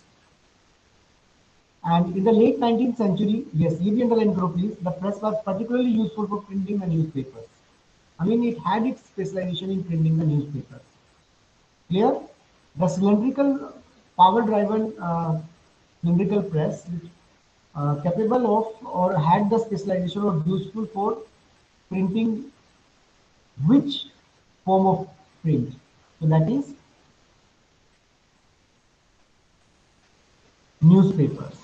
And in the late 19th century, yes, leave the underline group please. The press was particularly useful for printing the newspapers. I mean, it had its specialization in printing the newspapers. Clear? The cylindrical power-driven cylindrical press, which capable of or had the specialization or useful for printing which form of print? So that is newspapers.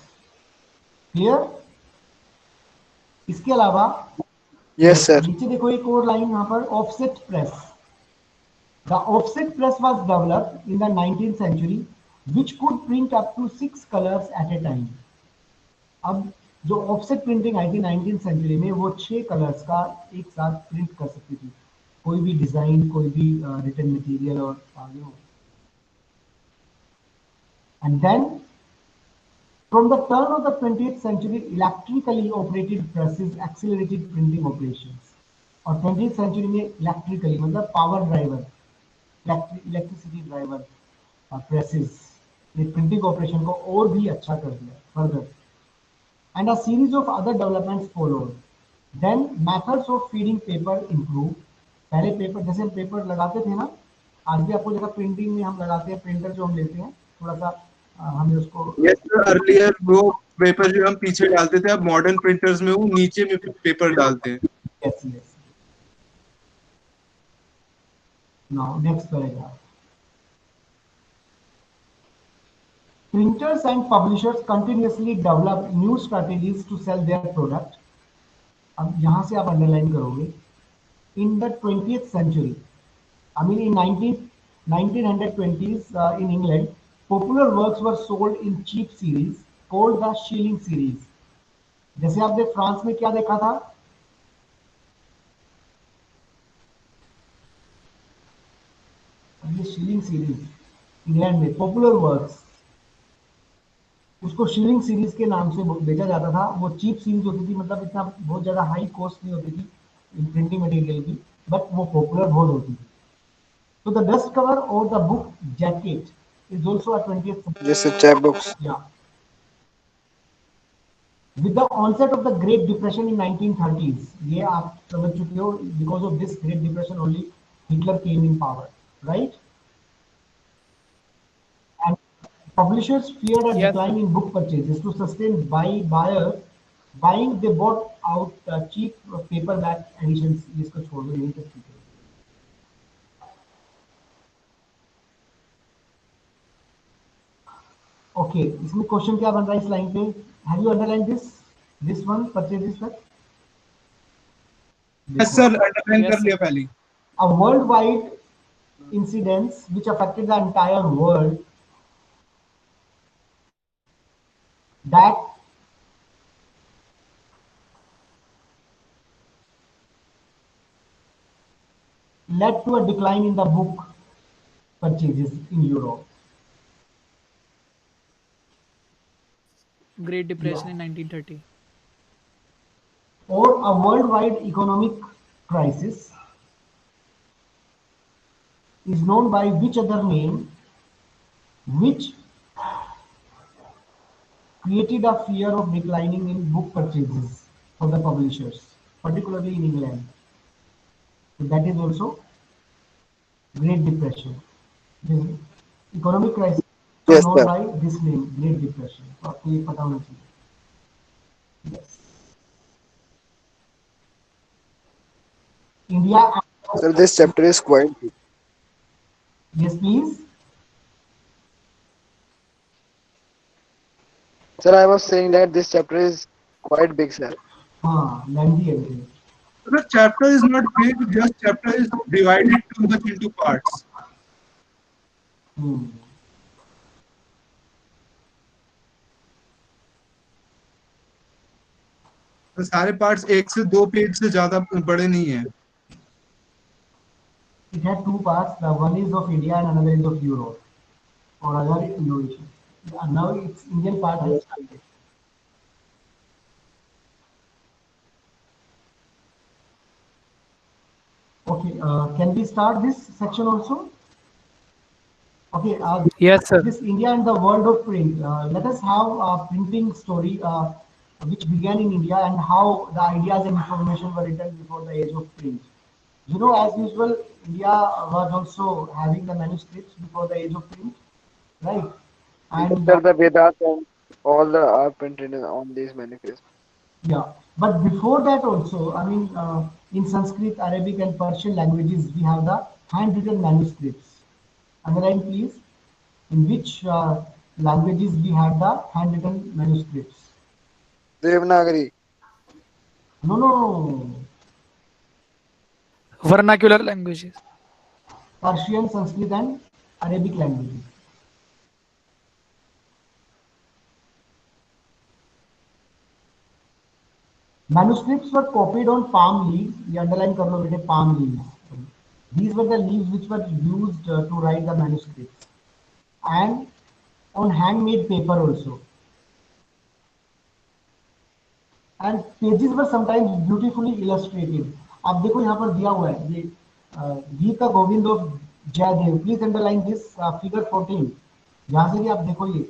Clear? इसके अलावा Yes, sir. नीचे देखो एक और line यहाँ पर offset press. The offset press was developed in the 19th century, which could print up to 6 colors at a time. अब जो ऑफसेट प्रिंटिंग आई थी 19th सेंचुरी में, वो 6 कलर्स का एक साथ प्रिंट कर सकती थी, कोई भी डिजाइन, कोई भी रिटन मटेरियल और and then from the turn of the 20th century, electrically operated presses accelerated printing operations. और 20th century में electrically मतलब power driver, electricity driver presses ने प्रिंटिंग ऑपरेशन को और भी अच्छा कर दिया further. And a series of other developments followed. Then methods of feeding paper improved. पहले पेपर जैसे हम पेपर लगाते थे ना, आज भी आपको जगह प्रिंटिंग में हम लगाते हैं, प्रिंटर जो हम लेते हैं थोड़ा सा हमें उसको Yes, sir, earlier वो पेपर जो हम पीछे डालते थे, अब मॉडर्न प्रिंटर्स में वो नीचे में पेपर डालते हैं. yes, yes. Now next paragraph. Printers and publishers continuously develop new strategies to sell their product. अब यहाँ से आप अंडरलाइन करोगे. In the 20th century, I mean in 1920s in England, popular works were sold in cheap series called the shilling series. जैसे आपने France में क्या देखा था? ये shilling series, इंग्लैंड में पॉपुलर वर्क्स, उसको शिलिंग सीरीज के नाम से बेचा जाता था. वो चीप सीरीज होती थी, मतलब इतना बहुत ज्यादा हाई कॉस्ट नहीं होती थी प्रिंटिंग मटेरियल की, बट वो पॉपुलर बहुत होती थी. So the dust cover or the book jacket is also a 20th century. Just a chapbooks. Yeah. With the onset of the Great Depression in 1930s, ये आप समझ चुके हो, because of this Great Depression only Hitler came in power, right? And publishers feared a Yes, decline sir. in book purchases to sustain buyers. Buying, they bought out cheap paperback editions. इसको छोड़ दो, यही तक ठीक है. Okay, इसमें question क्या बन रहा है इस लाइन पे? Have you underlined this one purchases तक? यस देखो, सर, अंडरलाइन Yes, कर sir. लिया पहले ही। a worldwide incidents which affected the entire world that led to a decline in the book purchases in Europe. Great Yeah. Depression in 1930. Or a worldwide economic crisis is known by which other name, which created a fear of declining in book purchases for the publishers, particularly in England. So that is also Great Depression. This economic crisis is Yes, known sir. by this name, Great Depression. तो आपको ये पता होना चाहिए. Yes. India. Sir, this chapter is quite big. Yes, please. Sir, I was saying that this chapter is quite big, sir. हाँ, lengthy है very. The chapter is not big, just chapter is divided too much into parts. Hmm. तो सारे parts एक से दो page से ज्यादा बड़े नहीं है। It had two parts. The one is of India and another is of Europe or other innovation. Now its Indian part has started. Okay, can we start this section also? Okay, Yes, sir. this India and the world of print. Let us have a printing story which began in India and how the ideas and information were written before the age of print. You know, as usual, India was also having the manuscripts before the age of print, right? Yes, And sir, the Vedas and all the are printed on these manuscripts. yeah, but before that also, I mean, in Sanskrit, Arabic, and Persian languages, we have the handwritten manuscripts. Underline, please. In which languages we have the handwritten manuscripts? Devanagari. No, no, no. Vernacular languages. Persian, Sanskrit, and Arabic languages. Manuscripts were copied on palm leaves. ये underline कर लो बेटे, palm leaves. These were the leaves which were used to write the manuscripts, and on handmade paper also. And pages were sometimes beautifully illustrated. आप देखो यहाँ पर दिया हुआ है ये Gita Govinda of Jayadeva. Please underline this figure 14. यहाँ से भी आप देखो ये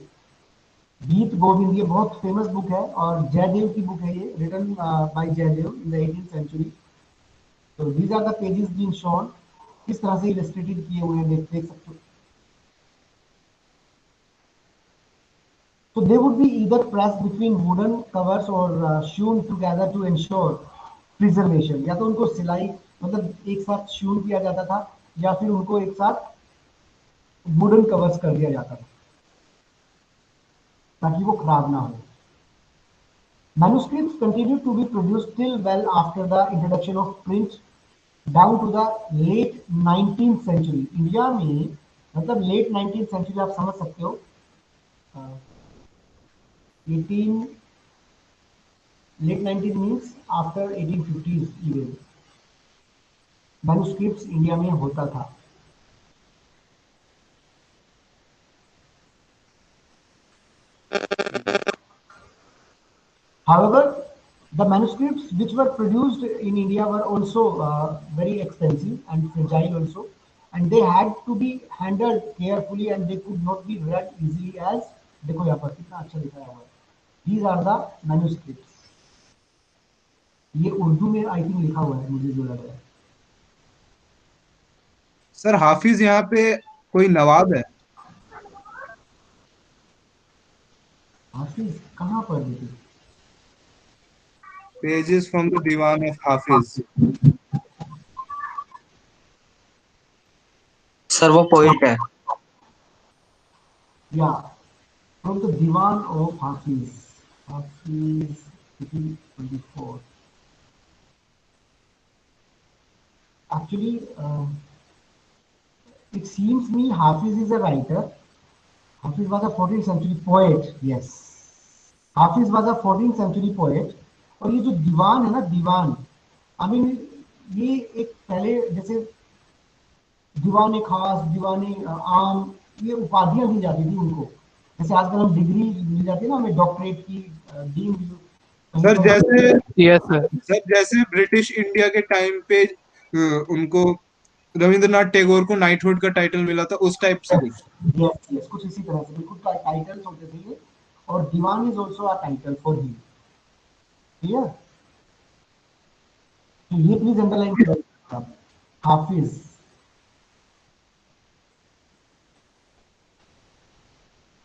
गीत गोविंद, ये बहुत फेमस बुक है और जयदेव की बुक है ये, written by Jayadeva in the 18th century. तो these are the pages being shown. किस तरह से इलस्ट्रेटेड किए हुए हैं देख सकते हो. So they would be either pressed between wooden covers or sewn together to ensure preservation. या तो उनको सिलाई मतलब एक साथ sewn किया जाता था या फिर उनको एक साथ wooden covers कर दिया जाता था ताकि वो खराब ना हो. Manuscripts continued to be produced till well after the introduction of print down to the late 19th century. India में मतलब late 19th century आप समझ सकते हो 18 late 19th means after 1850s even manuscripts India में होता था. However, the manuscripts which were produced in India were also very expensive and fragile also. and they had to be handled carefully and they could not be read easily as, देखो यहाँ पर कितना अच्छा लिखा हुआ है, these are the manuscripts. ये उर्दू में आई थिंक लिखा हुआ है मुझे जो लग रहा है. सर हाफिज यहाँ पे कोई नवाब है? हाफिज कहाँ पर देखिए? Pages from the Divan of Hafiz. Sir वो पोइट है. या from the Diwan of Hafiz. Hafiz 1824. Actually, it seems me Hafiz is a writer. Hafiz was a 14th century poet. Yes. Hafiz was a 14th century poet. और ये जो दीवान है ना, दीवान, I mean ये एक पहले जैसे दीवाने खास, दीवाने आम, ये उपाधियां दी जाती थी उनको. जैसे आजकल हम डिग्री मिल जाती है ना हमें डॉक्टरेट की, डीन. सर जैसे Yes, sir. सर जैसे ब्रिटिश इंडिया के टाइम पे उनको रविंद्रनाथ टैगोर को नाइटहुड का टाइटल मिला था, उस टाइप से कुछ. यस यस, कुछ इसी तरह से बिल्कुल टाइटल्स होते थे ये. और Diwan is also a title for him. Clear? तो ये प्लीज अंडरलाइन करें आप. हाफिज.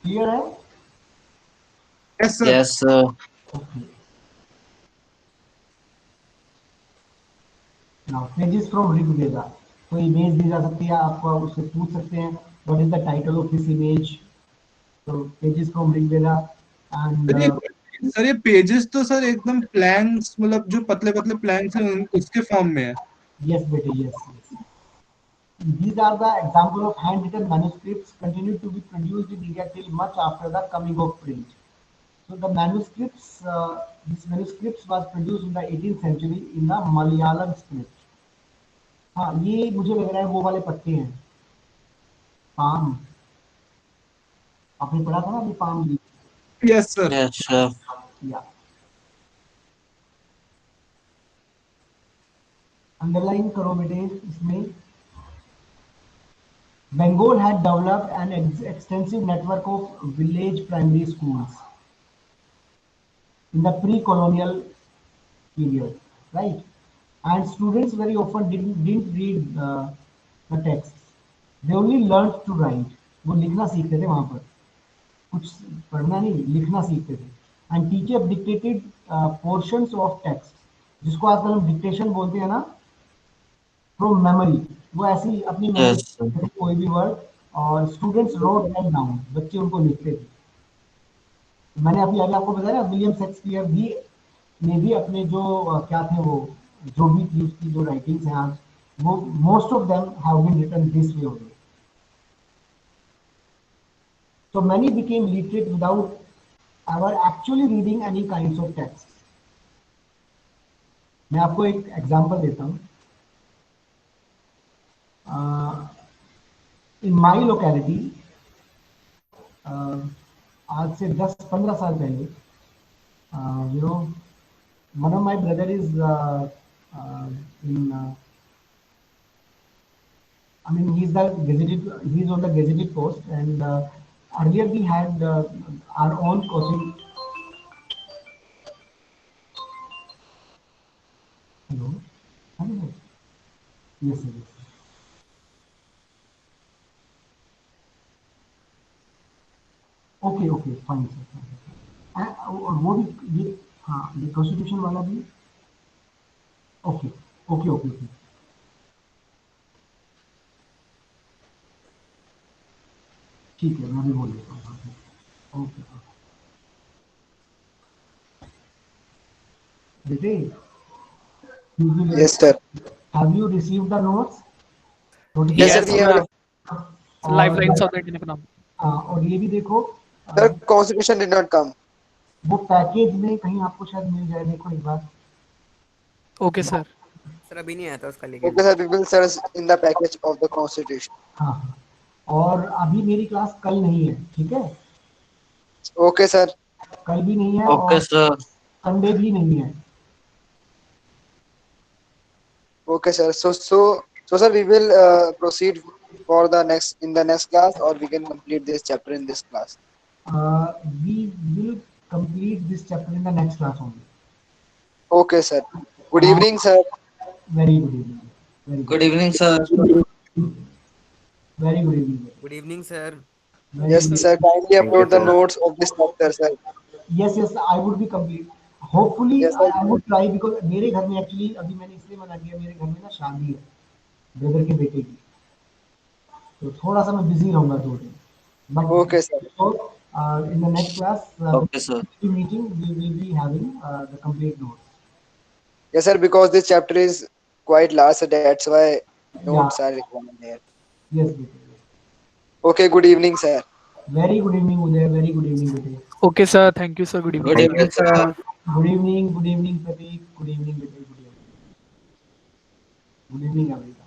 क्लियर है? Yes sir. Yes sir. Okay. Now pages from Rigveda. कोई इमेज दी जा सकती है, आप उससे पूछ सकते हैं what is the title of this image. तो pages from Rigveda and sir ये पेजेस तो सर एकदम प्लैंक्स, मतलब जो पतले पतले प्लैंक्स हैं उसके फॉर्म में है. यस बेटे, yes yes. These are the example of handwritten manuscripts continued to be produced in India till much after the coming of print. So the manuscripts, these manuscripts was produced in the 18th century in the Malayalam script. हाँ, ये मुझे लग रहा है वो वाले पत्ते हैं, पाम. आपने पढ़ा था ना अभी palm leaf. Yes sir. Yes sir. या अंडरलाइन करो बेटे इसमें. Bengal had developed an extensive network of village primary schools in the pre-colonial period, right? And students very often didn't read the text. They only learned to write. वो लिखना सीखते थे वहां पर, कुछ पढ़ना नहीं, लिखना सीखते थे. And teacher dictated portions of text, जिसको आजकल हम डिक्टेशन बोलते हैं ना, फ्रॉम मेमोरी. वो ऐसे ही अपनी यस सर. मेमोरी कोई भी वर्ड, और स्टूडेंट्स रोट दैट डाउन. बच्चे उनको लिखते थे. मैंने अभी अभी आपको बताया विलियम शेक्सपियर भी ने भी अपने जो क्या थे वो, जो भी थी उसकी जो राइटिंग्स हैं आज, वो most of them have been written this way only. So many became literate without ever actually reading any kinds of text. मैं आपको एक एग्जांपल देता हूँ. इन माई लोकेलिटी आज से 10-15 साल पहले, you know, one of my brother is in I mean he's on the gazetted post, and earlier we had our own coaching. Hello? Hello? Yes, sir, yes. Okay okay, fine sir. और वो भी ये, हाँ, ये constitution वाला भी. Okay okay okay okay. ठीक है, मैं भी बोल देता हूँ. ओके बेटे, Yes, sir. Have you received the notes? Yes, sir. Yes, We have. Lifelines of the Indian economy. और ये भी देखो, Sir, constitution did not come. वो पैकेज में कहीं आपको शायद मिल जाए, देखो एक बार. Okay, sir. सर अभी नहीं आया था उसका लेकिन. Okay, sir. We will search in the package of the constitution. हाँ हाँ. और अभी मेरी क्लास कल नहीं है, ठीक है? Okay, sir. कल भी नहीं है ओके और सर. संडे भी नहीं है. Okay, sir. So, sir, we will proceed for the next class, or we can complete this chapter in this class? We will complete this chapter in the next class only. Okay, sir. Good Uh, evening, sir. Very good evening. Very good. Good evening, sir. Very good evening. Good evening, sir. Very Yes, good. sir. Kindly Thank you, upload the sir. notes of this chapter, sir. Yes, yes, I would be complete. Hopefully, Yes, sir. I would try because मेरे घर में actually अभी मैंने इसलिए मना किया मेरे घर में ना शादी है ब्रदर के बेटे की तो थोड़ा सा मैं बिजी रहूंगा 2 दिन but Okay, sir. so in the next class Okay, sir. meeting we will be having the complete notes. Yes, sir. Because this chapter is quite large, so that's why Yeah. notes are required here. Yes, bete. Okay. Good evening, sir. Very good evening, Uday. Very good evening, bete. Okay, sir. Thank you, sir. Good Good evening. evening, sir. Good evening, Pratik. Good evening, bete. Good evening. Good evening, everyone.